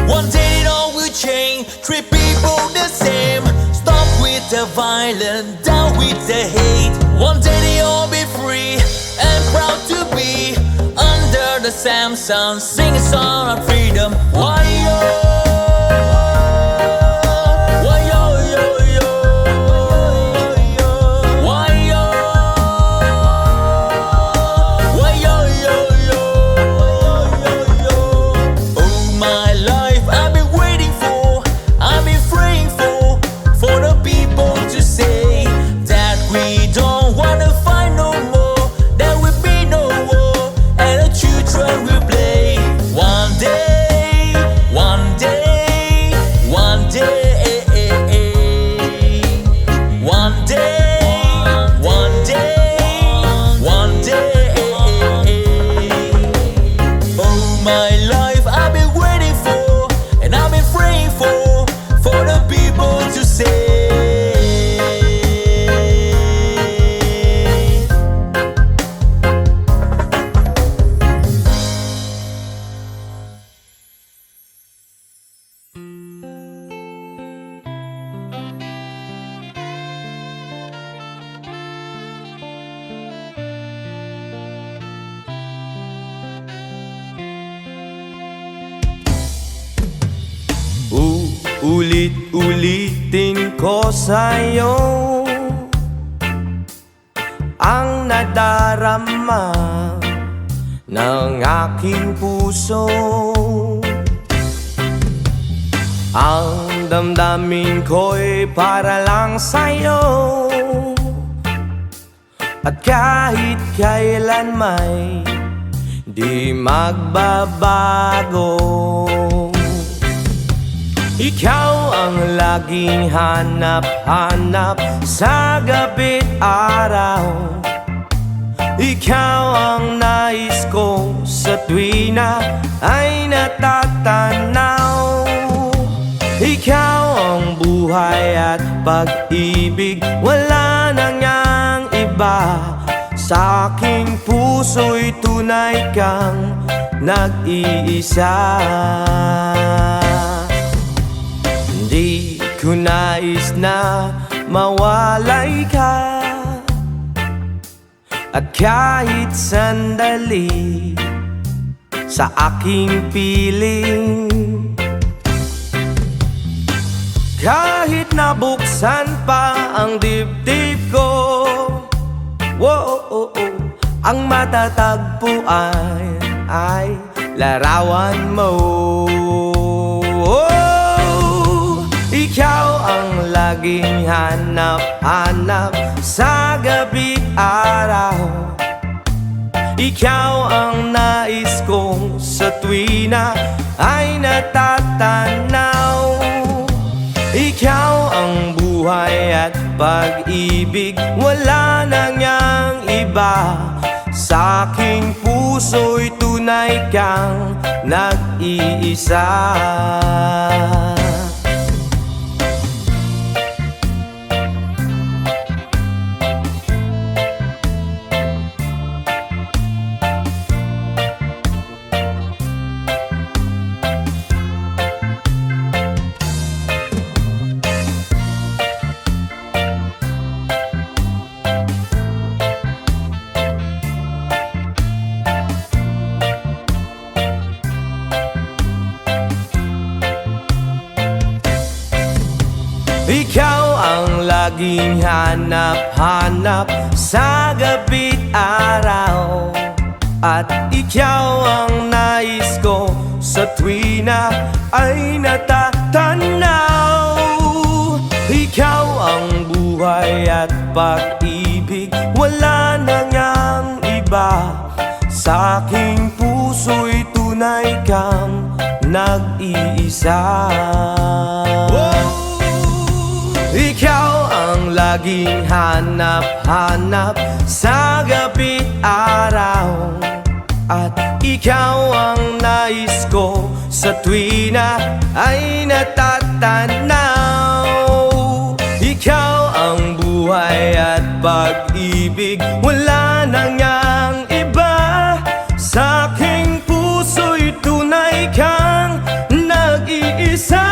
One day it all will change, treat people the same, stop with the violence, down with the hate. One day they all be free and proud to be under the same sun, sing a song of freedom. Why yo? Why yo yo yo? Why yo? Why yo yo yo? All my life I've been waiting for, I've been praying for the people to say that we don't wanna fight no more, there will be no war, and the children will play. One day, one day, one day, one day, one day, one day. All my life I've been waiting for, and I've been praying for the people to say. Ulit-ulitin ko sa'yo ang nadarama ng aking puso. Ang damdamin ko'y para lang sa'yo, at kahit kailan may di magbabago. Ikaw ang laging hanap-hanap sa gabi't araw. Ikaw ang nais ko sa tuwi na ay natatanaw. Ikaw ang buhay at pag-ibig, wala nang ngang iba. Sa aking puso'y tunay kang nag-iisa. Di ko nais na mawalay ka, at kahit sandali sa aking piling. Kahit nabuksan pa ang dibdib ko, ang matatagpuan ay larawan mo. Ikaw ang laging hanap-hanap sa gabi't araw. ikaw ang nais kong sa tuwina ay natatanaw. Ikaw ang buhay at pag-ibig, wala na ngang iba. Sa aking puso'y tunay kang nag-iisa. Ikaw ang laging hanap-hanap sa gabi't araw, at ikaw ang nais ko sa tuwina ay natatanaw. Ikaw ang buhay at pag-ibig, wala na ngang iba. Sa aking puso'y tunay kang nag-iisa. Ikaw ang laging hanap-hanap sa gabi't araw, at ikaw ang nais ko sa tuwina ay natatanaw. Ikaw ang buhay at pag-ibig, wala na ngang iba. Sa aking puso'y tunay kang nag-iisa.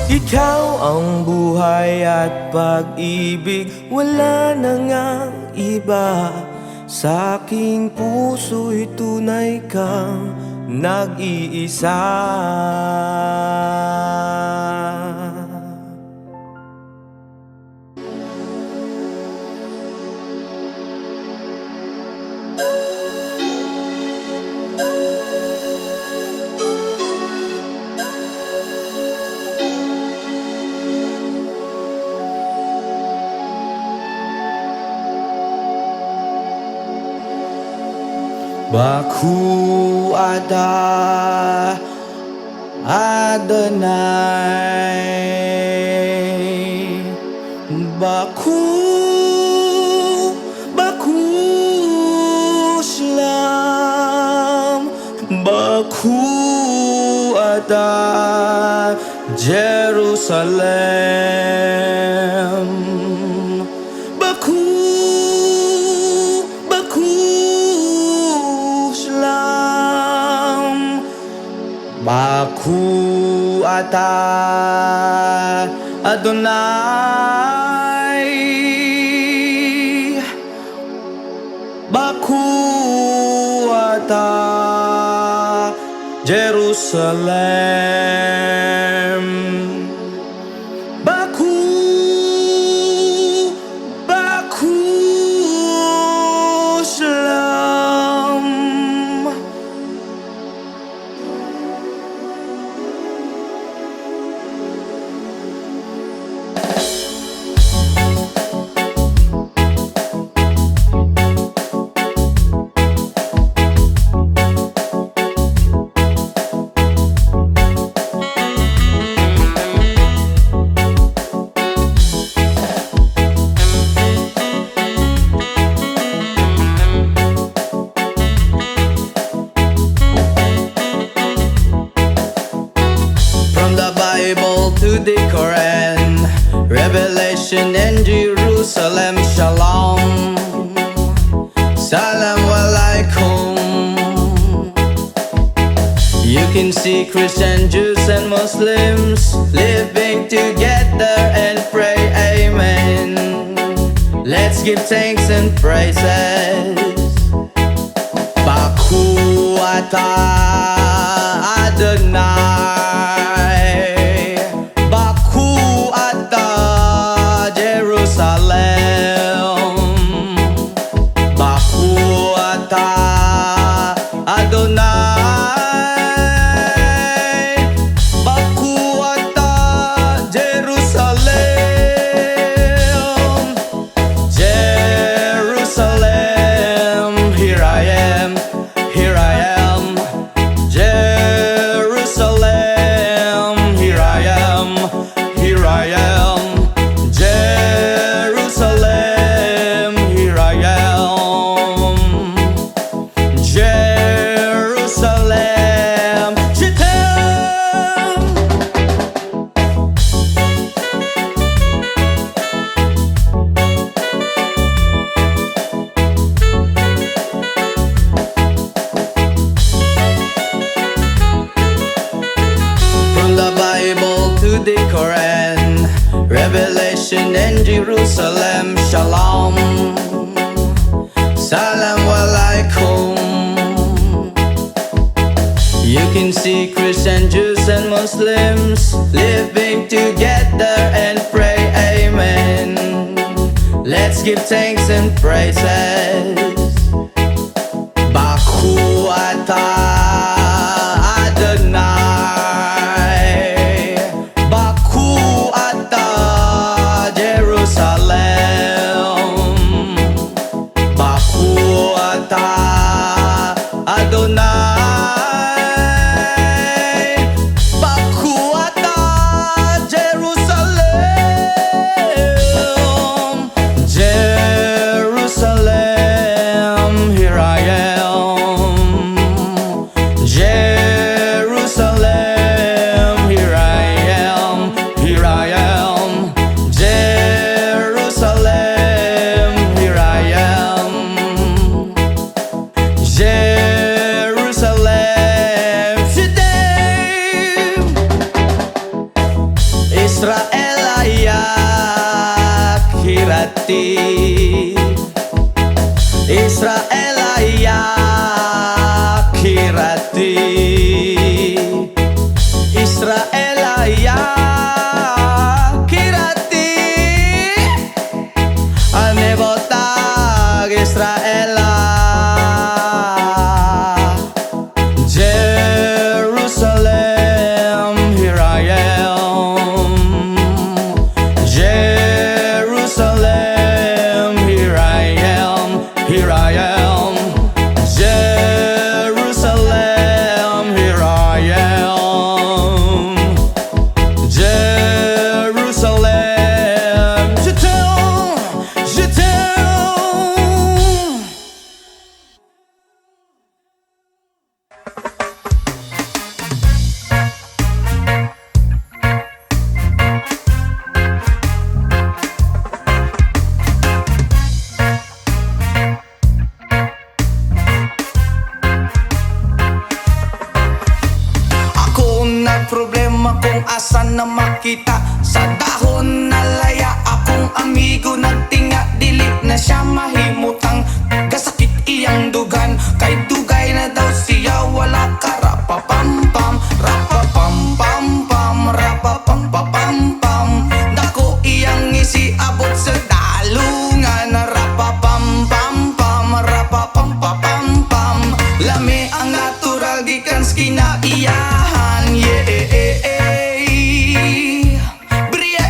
Ikaw ang buhay at pag-ibig, wala na ngang iba. Sa aking puso'y tunay kang nag-iisa. Baku ada Adonai, Baku Shalom, Baku ada Jerusalem, Baku Shalom, Baku ata Adonai, Baku ata Jerusalem, Baku Shalom. From the Bible to the Quran, Revelation and Jerusalem, Shalom, Salam Alaikum. You can see Christian, Jews and Muslims living together and pray Amen. Let's give thanks and praises. Baku ata Adonai, Baku ata Jerusalem, Baku ata Adonai, Baku ata Jerusalem, Jerusalem. revelation in Jerusalem. Shalom, salam alaikum. You can see Christian, Jews and Muslims living together and pray amen. Let's give thanks and praises. Baku atah Adonai, Baku atah Jerusalem, Baku atah Adonai, Baku atah Jerusalem, Jerusalem, here I am. Jerusalem, here I am, here I am. Jerusalem, here I am. Jerusalem, Shedem, Israel ayak hirati, Israel ayak hirati, Israel ayak hirati, anebotag Israel. Jerusalem, here I am. Jerusalem, here I am, here I am. Jerusalem, here I am. Jerusalem, je t'aime, je t'aime. Ako nagproblema kung asan na makita. Sa dahon na laya akong amigo nagtinga. Dili na siya mahimutang gasakit iyang dugan. Kay dugay na daw siya wala ka. Rapapampam, rapapampampam, rapapampapampam. Dako iyang isiabot sa dalungan. Rapapampampam, rapapampapampam. Lami ang natural gikan sa kinaiyahan. Yeah, Bria,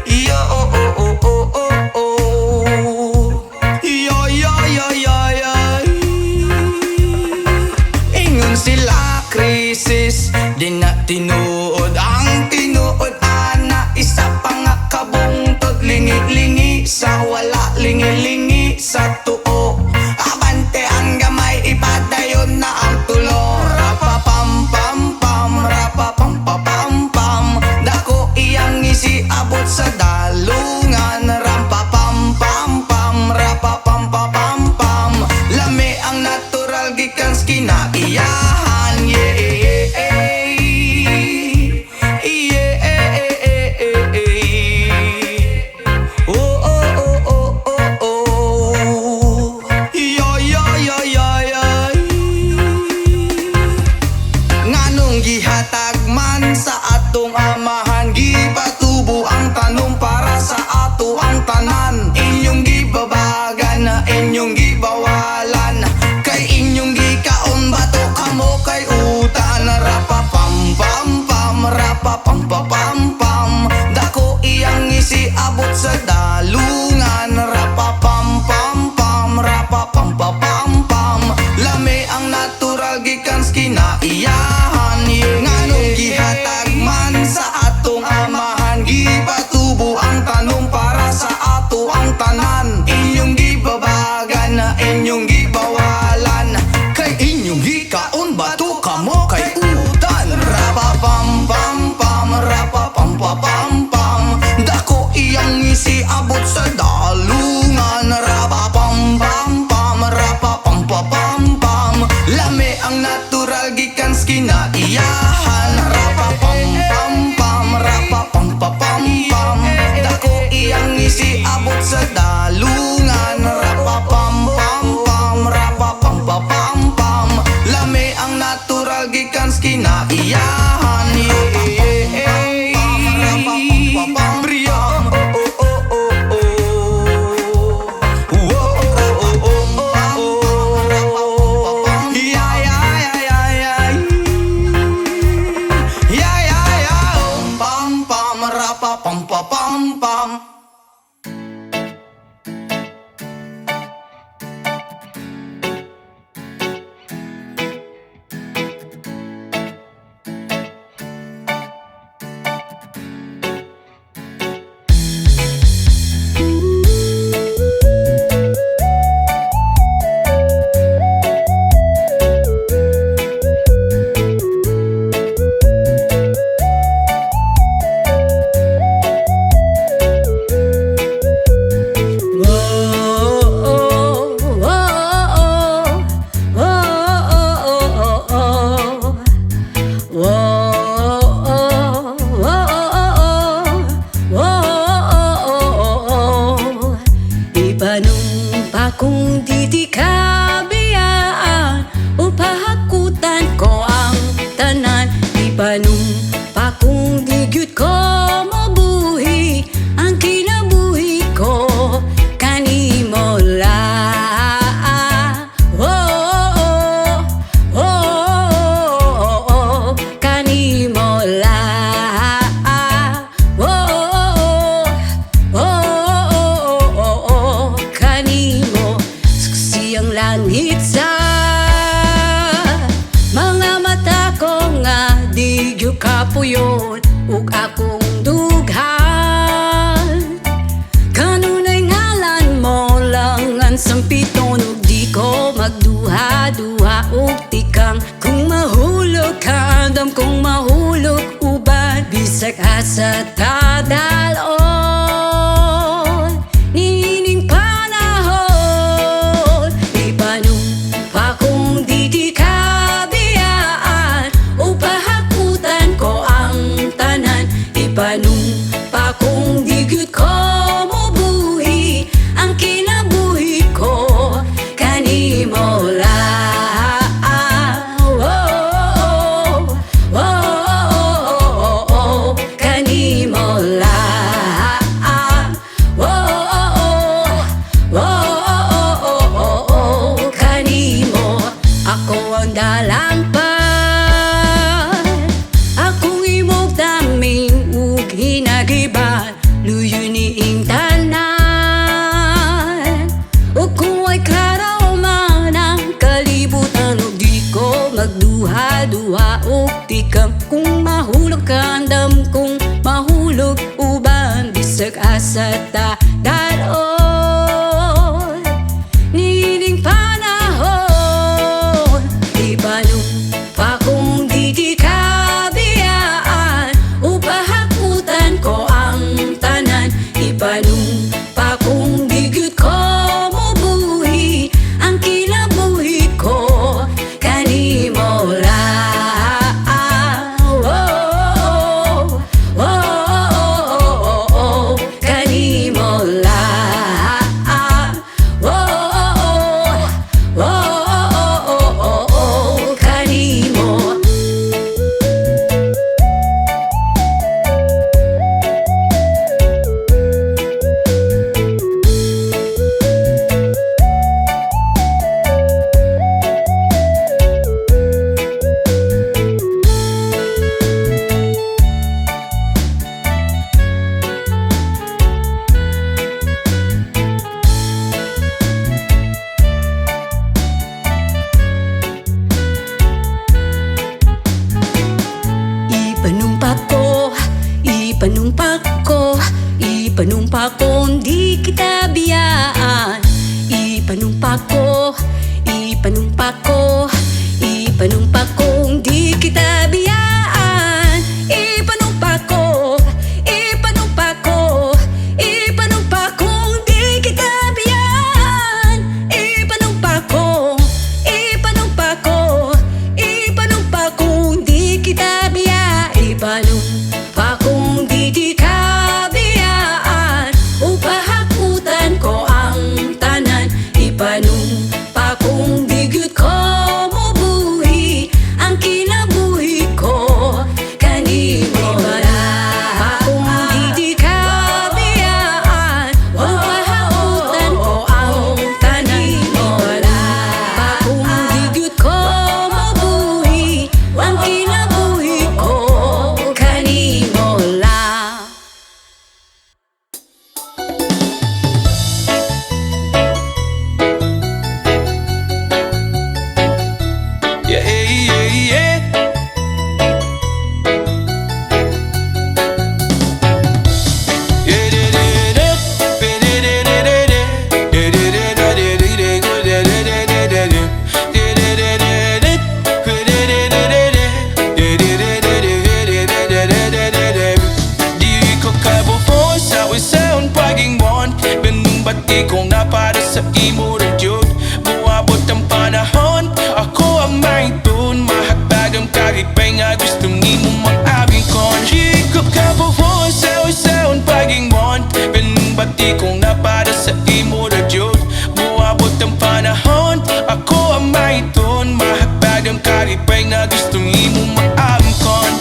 yo, oh, oh, oh, oh, oh, oh. Yo, yo, yo, yo, yo. Ingon sila krisis, di na tinuod. Ang tinuod ana, isa pa nga kabungtod. Lingi-lingi sa wala, lingi-lingi sa tuo. Abante ang gamay, ipadayon na ang tulo. Rapapampampam, rapapampapampam. Dako iyang isiabot sa dalungan. Rampapampampam, rapapampapampam. Lami ang natural gikan sa kinaiyahan. Yeah, oh, oh, oh, oh, oh, oh. Yo, yo, yo, yo, yo. Nganong gihatag man sa atong amahan. Gipatubo ang tanom para sa ato ang tanan. Inyong gibabagan, inyong gibawalan. Kay inyong gikaon bato kamo kay utan. Rapapampampam, rapapampapampam. Dako iyang isiabot sa dalungan. Rapapampampam, rapapampapampam. Lami ang natural gikan sa kinaiyahan. Nganong gihatag man sa atong amahan. Gipatubo ang tanom para sa ato ang tanan. Inyong gibabagan, inyong gibawalan. Kay inyong gikaon bato kamo kay utan. Rapapampampam, rapapampapampam. Dako iyang isiabot sa dalungan. Rapapampampam, rapapampapampam. Lami ang natural gikan sa kinaiyahan. Rapapampam. kung di ka biyaan, upahakutan ko ang tanan. Di panumpa kung di gyud ko mabuhi, ang kinabuhi ko kanimo lang. Oh, oh, oh, oh, kanimo lang. Kanimo siyang langit sa mga mata ko nga di gyud kapuyon ug akong dughan. Kanunay ngalan mo lang ang sampiton ug di ko magduha-duha ug tikang kung mahulog ka andam kung mahulog uban bisag asa ta dalon nining panahon. Di panumpa kung di ka biyaan, upahakutan ko ang tanan. Di panumpa kung di gyud ko mabuhi, ang kinabuhi ko kanimo lang. Kanimo lang. Kanimo ako ang dalang pa, akong imong daming ug hinagiban, luyo niing tanan. Ug kung ay klaro man ang kalibutan ug di ko magduha-duha ug tikang kung mahulog ka andam kung mahulog uban bisag asa ta daron nining panahon. Di panumpa kung di ka biyaan, upahakutan ko ang tanan. Di panumpa kung di gyud ko mabuhi, ang kinabuhi ko kanimo lang. Kanimo lang. Kanimo. Ipanumpa ko, ipanumpa ko, ipanumpa kung di kita biyaan. Ipanumpa ko, ipanumpa ko, ipanumpa kung di kita biyaan. Ipanumpa ko, ipanumpa ko, ipanumpa kung di kita biyaan. Ipanumpa ko, ipanumpa ko, ipanumpa kung di kita biyaan. Ipanumpa kung di ka biyaan, upahakutan ko ang tanan. Ipanumpa kung di gyud ko mabuhi, ang kinabuhi ko kanimo lang. Kung di ka biyaan, upahakutan ko ang tanan. Ipanumpa kung di gyud ko mabuhi, ang kinabuhi ko kanimo lang. Yeah, yeah, yeah. Di ko kabufo sa isang paging bond, binumbati kong na para sa imo radyod. Buabot ang panahon, ako ang maitun. Mahatag ang kagigpay nga gusto nimo mag-abing kon. Hikop ka po sa isang paging bond, binumbati kong na para sa imo radyod. Buabot Buwabot ang panahon, ako ang maiton. Mahagpag ang karipay na gusto mo maamkon.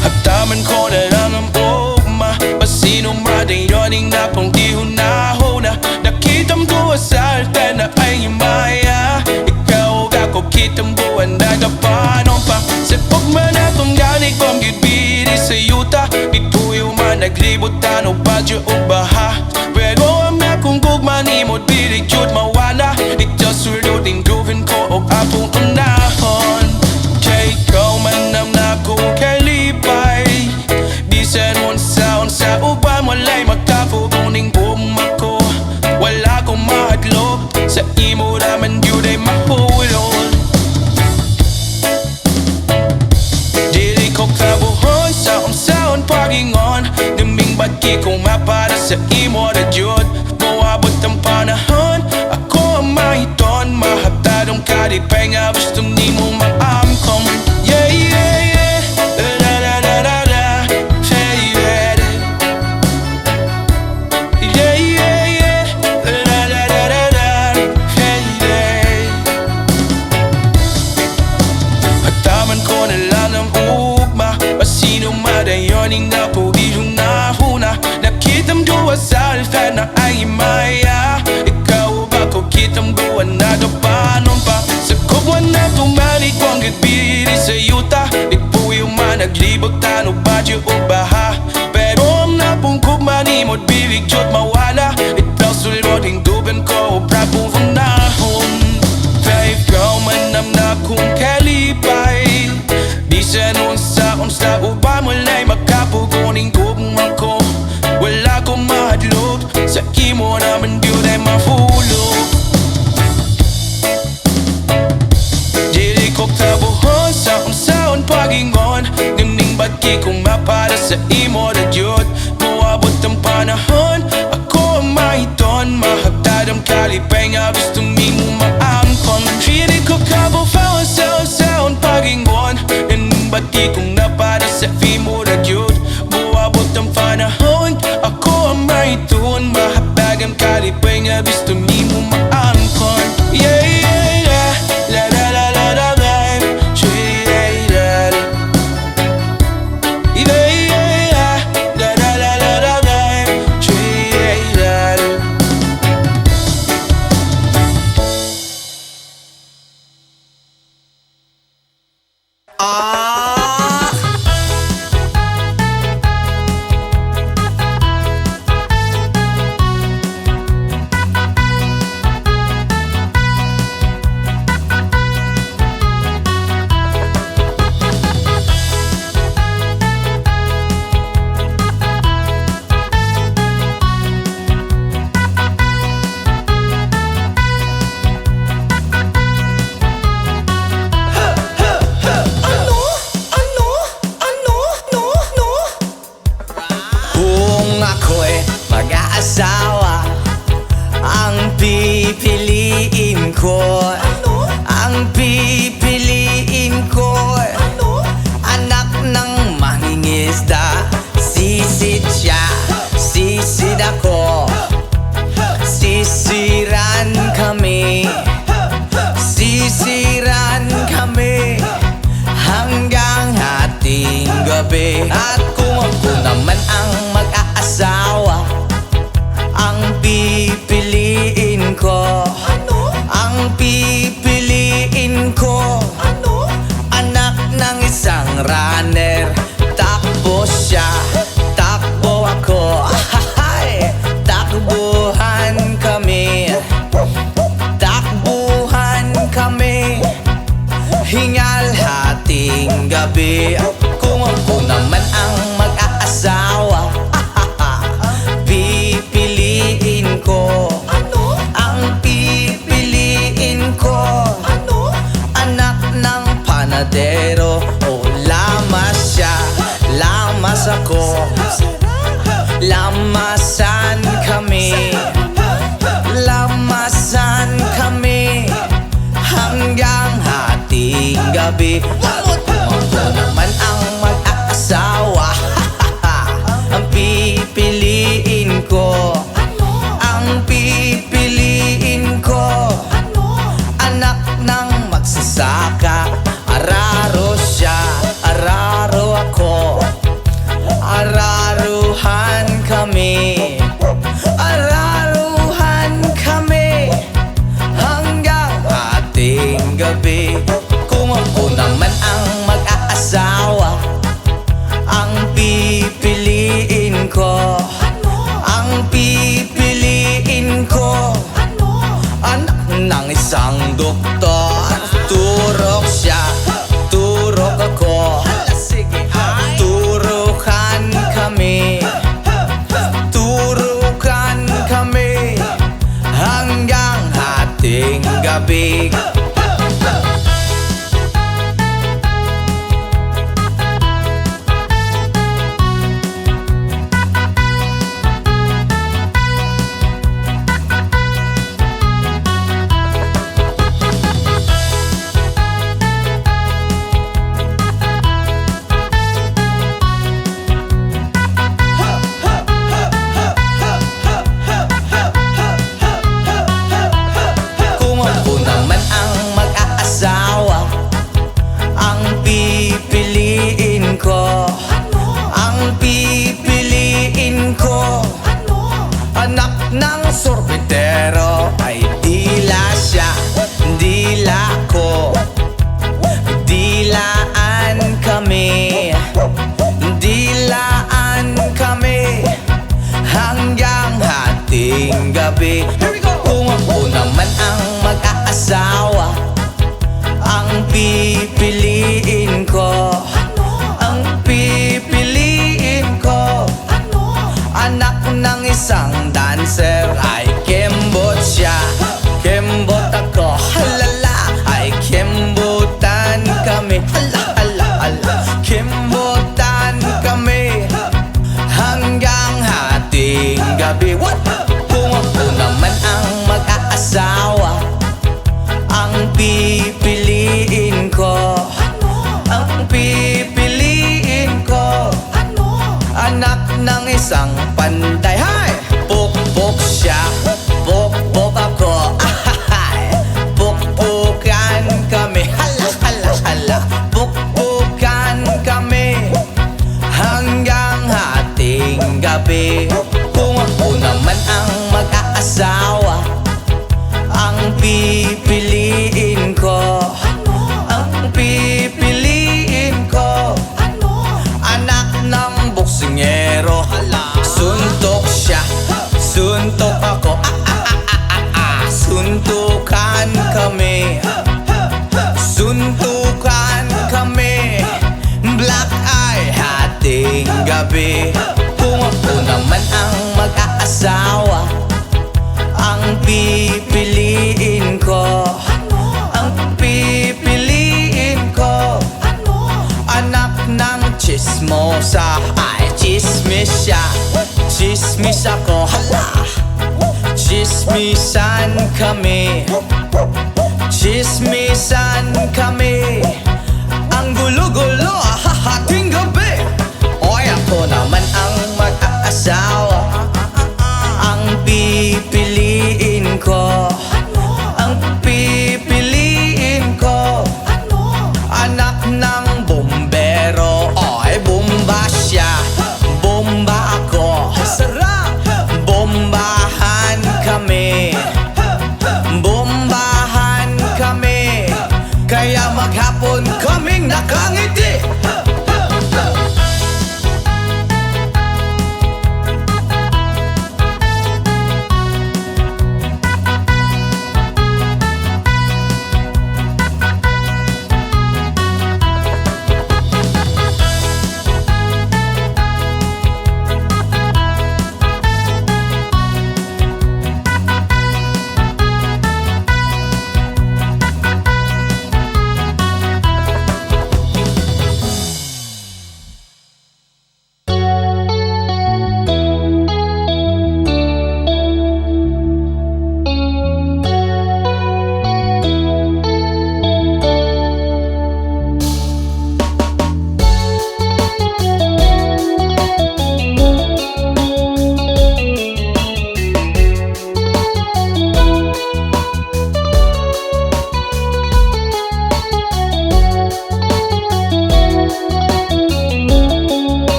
Haptaman ko na lang ang ugma, pasino madayoning na pang di hunahuna. Nakitam ko sa alta na ay maya. Ikaw ako kitam buwan na kapanon pa. Sa pagman atong ganig kong gibiri sa yuta. Ituyo man naglibutan o badyo o baha. Pero ang akong gugma ni mo't birig yun mawala. Ito surdudin gawin ko o apong unahon. Kaya ikaw man ang nakong kalipay. Di sa unsa uban walay magkapuguning umako. Wala kong mahadlok sa imo naman yun ay mahulol. Dili ko kabuhon sa unsaon pagingon. Naming badki kong mapara sa imo na jud. Mawabot ang panahon, ako ang mahiton. Mahaptadong kalipay nga gusto ni mo maamkom. Yeah, yeah, yeah. La la la la la. Yeah, yeah. Yeah, yeah, yeah. La la la la la. Yeah, yeah. Hataman ko na lang ang ugma, pasino madayoning na po ihunahuna. Nakitam duwa sa alta na ay maya. Ikaw ba ko kitam buwan na kapanon pa. Sa kubwan na tumalig kong gitbiri sa yuta. Ipuyo man naglibot tano badyo o baha. Pero ang napungkog mani mo't bilig jod mawala. Itaw suloding duban ko o prapong hunahon. Kaya ikaw man ang nakong kalipay. Di sa unsa uba mulay magkapuguning gugmang ko. Wala kong mahadlok sa imo naman yun ay mahulog. Dili ko kabuhon sa unsaon pagingon. Ganing badki kong mapara sa imo na jud. Mawabot ang panahon, ako ang mahiton. Mahagtad ang kalipay nga gusto mo maamkon. Dili ko kabuhon sa unsaon pagingon. Ganing badki kong napara sa imo na jud. Mawabot ang panahon, ako ang mahiton. Mahagtad ang kalipay nga gusto mo maamkon. Yeah, yeah, yeah. La la la la la la. Yeah, yeah, yeah. Yeah, yeah, yeah. La la la la la la. Yeah, yeah. Kung ako'y mag-aasawa, ang pipiliin ko, ang pipiliin ko, anak ng mangingisda. Sisid siya, sisid ako, sisiran kami, sisiran kami hanggang hating gabi. At kung ako naman ang mag-aasawa, ang pipiliin ko, ang pipiliin ko, anak ng isang runner. Takbo siya, takbo ako, takbuhan kami, takbuhan kami, hingal hating gabi. Kung ako naman ang mag-aasawa, pipiliin ko, ang pipiliin ko, paladero. O lamas siya, lamas ako, lamasan kami, lamasan kami hanggang hating gabi. Ako naman ang mag-aasawa, ang pipiliin ko, ang pipiliin ko, anak ng magsasaka. Araro siya, araro ako, araruhan kami, araruhan kami hanggang hating gabi. Kung ako naman ang mag-aasawa, ang pipiliin ko, ang pipiliin ko, anak ng isang doktor. Turok siya, turok ako, turukan kami, turukan kami hanggang hating gabi. Kung ako naman ang mag-aasawa, ang pipiliin ko, ang pipiliin ko, anak ng sorbetero. Ay dila siya, dila ko, dilaan kami, dilaan kami hanggang hating gabi. Kung ako naman ang mag-aasawa, ang pipiliin ko, ang pipiliin ko, anak ng isang dancer. Ay kembot siya, kembot ako, halala. Ay kembotan kami, hala hala hala, kembotan kami hanggang hating gabi. What? Kung ako naman ang mag-aasawa, ang pipiliin ko, ang pipiliin ko, anak ng isang panday. Hay! Pukpok siya, pukpok ako, ahahay. Pukpukan kami, hala hala hala, pukpukan kami hanggang hating gabi. Kung ako naman ang mag-aasawa, ang pipiliin ko, ang pipiliin ko, anak ng boksingero. Suntok siya, suntok ako, suntukan kami, suntukan kami, black eye hating gabi. Kung ako naman ang mag-aasawa, ang pipiliin ko, ang pipiliin ko, anak ng chismosa. Ay chismis siya, chismis ako, hala. Chismisan kami, chismisan kami, ang gulo-gulo hahating gabi. Oy, ako naman ang mag-aasawa, ang pipiliin ko, ang pipiliin ko, anak ng bombero. Oy, bomba siya, bomba ako, sarap. Bombahan kami, bombahan kami, kaya maghapon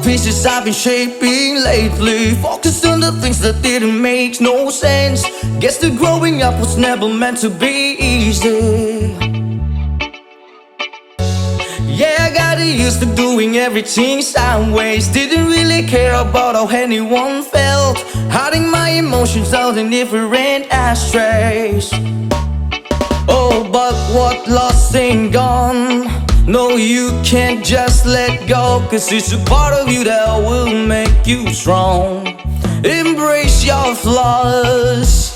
pieces I've been shaping lately. Focused on the things that didn't make no sense. Guess that growing up was never meant to be easy. Yeah, I got used to doing everything sideways. Didn't really care about how anyone felt. Hiding my emotions out in different ashtrays. Oh, but what lost ain't gone. No, you can't just let go, 'cause it's a part of you that will make you strong. Embrace your flaws.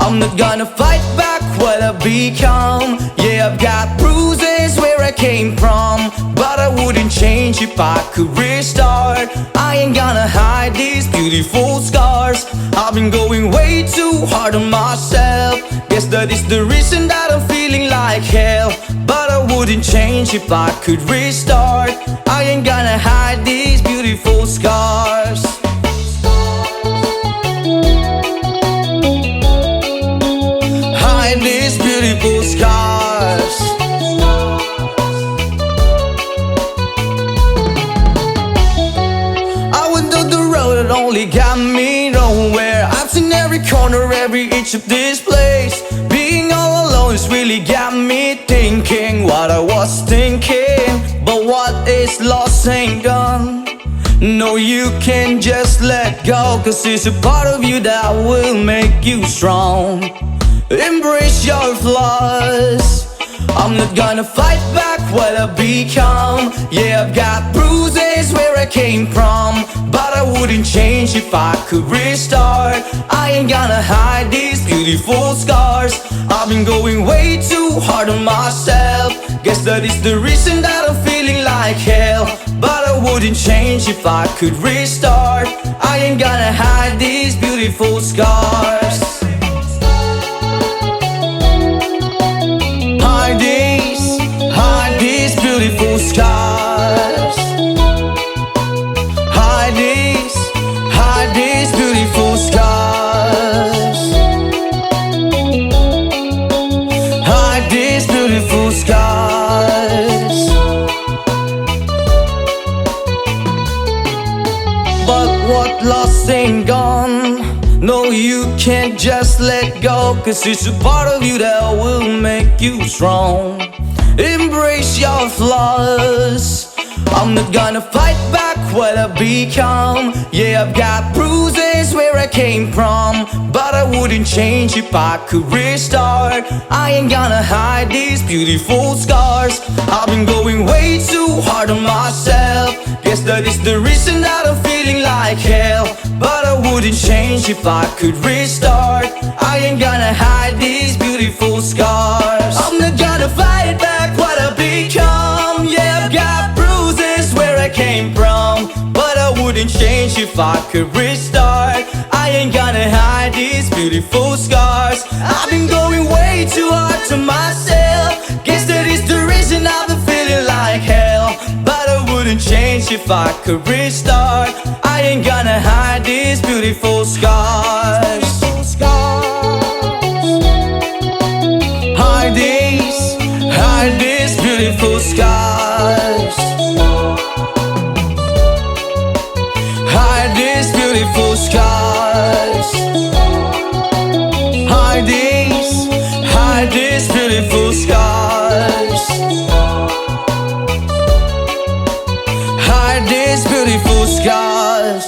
I'm not gonna fight back what I become. Yeah, I've got bruises where I came from, but I wouldn't change if I could restart. I ain't gonna hide these beautiful scars. I've been going way too hard on myself. Guess that is the reason that I'm feeling like hell. But I wouldn't change if I could restart. I ain't gonna hide these beautiful scars. Hide these beautiful scars. I went down the road that only got me nowhere. I've seen every corner, every inch of this place. Being all alone has really got me thinking what I was thinking. But what is lost ain't gone. No, you can't just let go, 'cause it's a part of you that will make you strong. Embrace your flaws. I'm not gonna fight back what I become. Yeah, I've got bruises where I came from, but I wouldn't change if I could restart. I ain't gonna hide these beautiful scars. I've been going way too hard on myself. Guess that is the reason that I'm feeling like hell. But I wouldn't change if I could restart. I ain't gonna hide these beautiful scars. Hide these beautiful scars. Hide these beautiful scars. Hide these beautiful scars. But what lost ain't gone. No, you can't just let go, 'cause it's a part of you that will make you strong. Embrace your flaws. I'm not gonna fight back what I become. Yeah, I've got bruises where I came from, but I wouldn't change if I could restart. I ain't gonna hide these beautiful scars. I've been going way too hard on myself. Guess that is the reason that I'm feeling like hell. But I wouldn't change if I could restart. I ain't gonna hide these beautiful scars. I'm not gonna fight back what I become. Yeah, I've got bruises where I came from, but I wouldn't change if I could restart. I ain't gonna hide these beautiful scars. I've been going way too hard to myself. Guess that is the reason I've been feeling like hell. But I wouldn't change if I could restart. I ain't gonna hide these beautiful scars. Hide these beautiful scars. Hide these beautiful scars. Hide these beautiful scars. Hide these beautiful scars.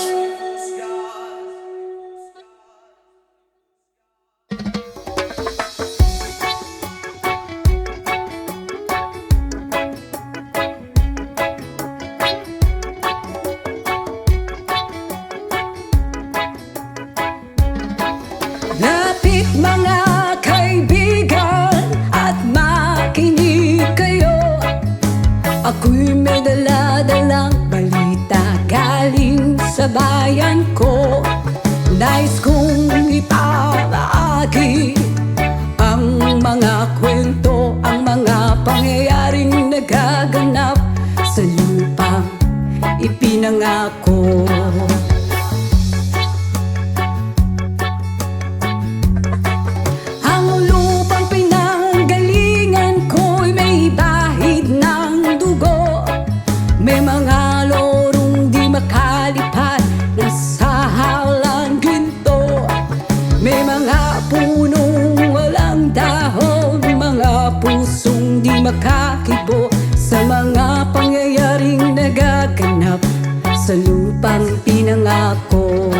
Lapit mga kaibigan at makinig kayo. Ako'y may dala-dalang balita galing sa bayan ko. Nais kong ipamahagi ang mga kwento, ang mga pangyayaring nagaganap sa lupang ipinangako. Ang lupang pinanggalingan ko'y may bahid ng dugo. May mga lorong di maka sa lupang pinangako.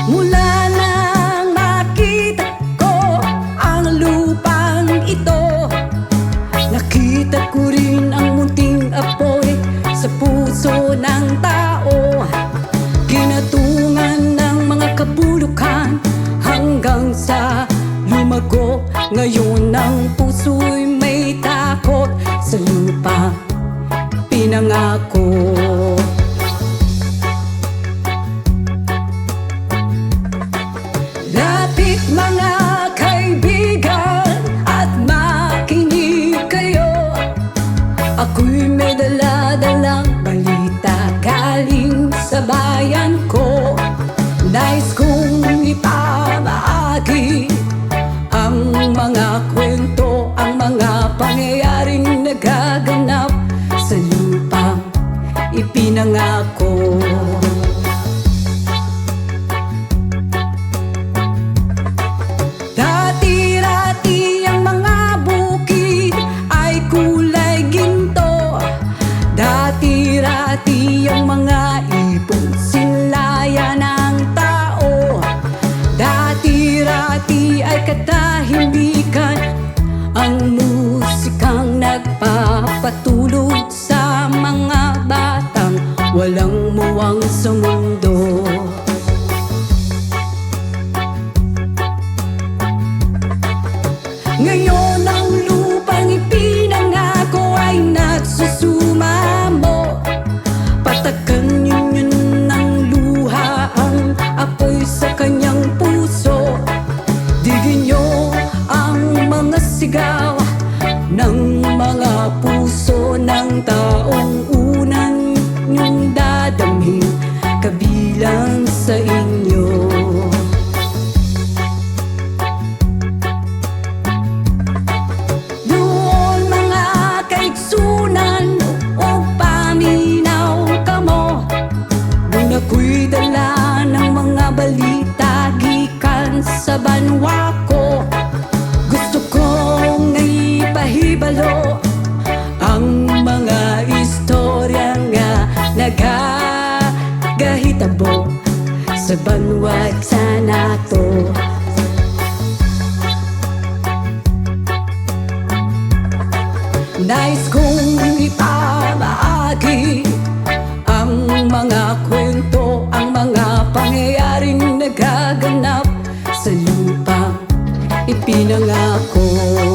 Mula nang makita ko ang lupang ito, nakita ko rin ang munting apoy sa puso ng tao. Kinatungan ng mga kabulukan hanggang sa lumago. Ngayon ang puso'y may takot sa lupang pinangako. Lapit mga kaibigan at makinig kayo. Ako'y may dala-dalang balita galing sa bayan ko. Nais kong ipamahagi ang mga kwento, ang mga pangyayaring nagaganap sa lupang ipinangako. Dati-rati ang mga bukid ay kulay ginto. Dati-rati ang mga ibon sinlaya ng tao. Dati-rati ay katahimikan ang musikang nagpapatulog sa mga batang walang muwang sa mundo. Ngayon ang lupang ipinangako ay nagsusumamo. Patakan yun ng luha ang apoy sa kanyang puso. Digin niyo ang mga sigaw ng mga puso ng taong unan niyong dadamhin kabilang sa inyo. Doon mga kaigsunan o paminaw kamo. Doon ako'y dala ng mga balita gikan sa banwa ko. Gusto kong naipahibalo ang mga istorya nga nagagahitabo sa banwag sa nato. Nais kong ipamahagi ang mga kwento, ang mga pangyayaring nagaganap sa lupang ipinangako.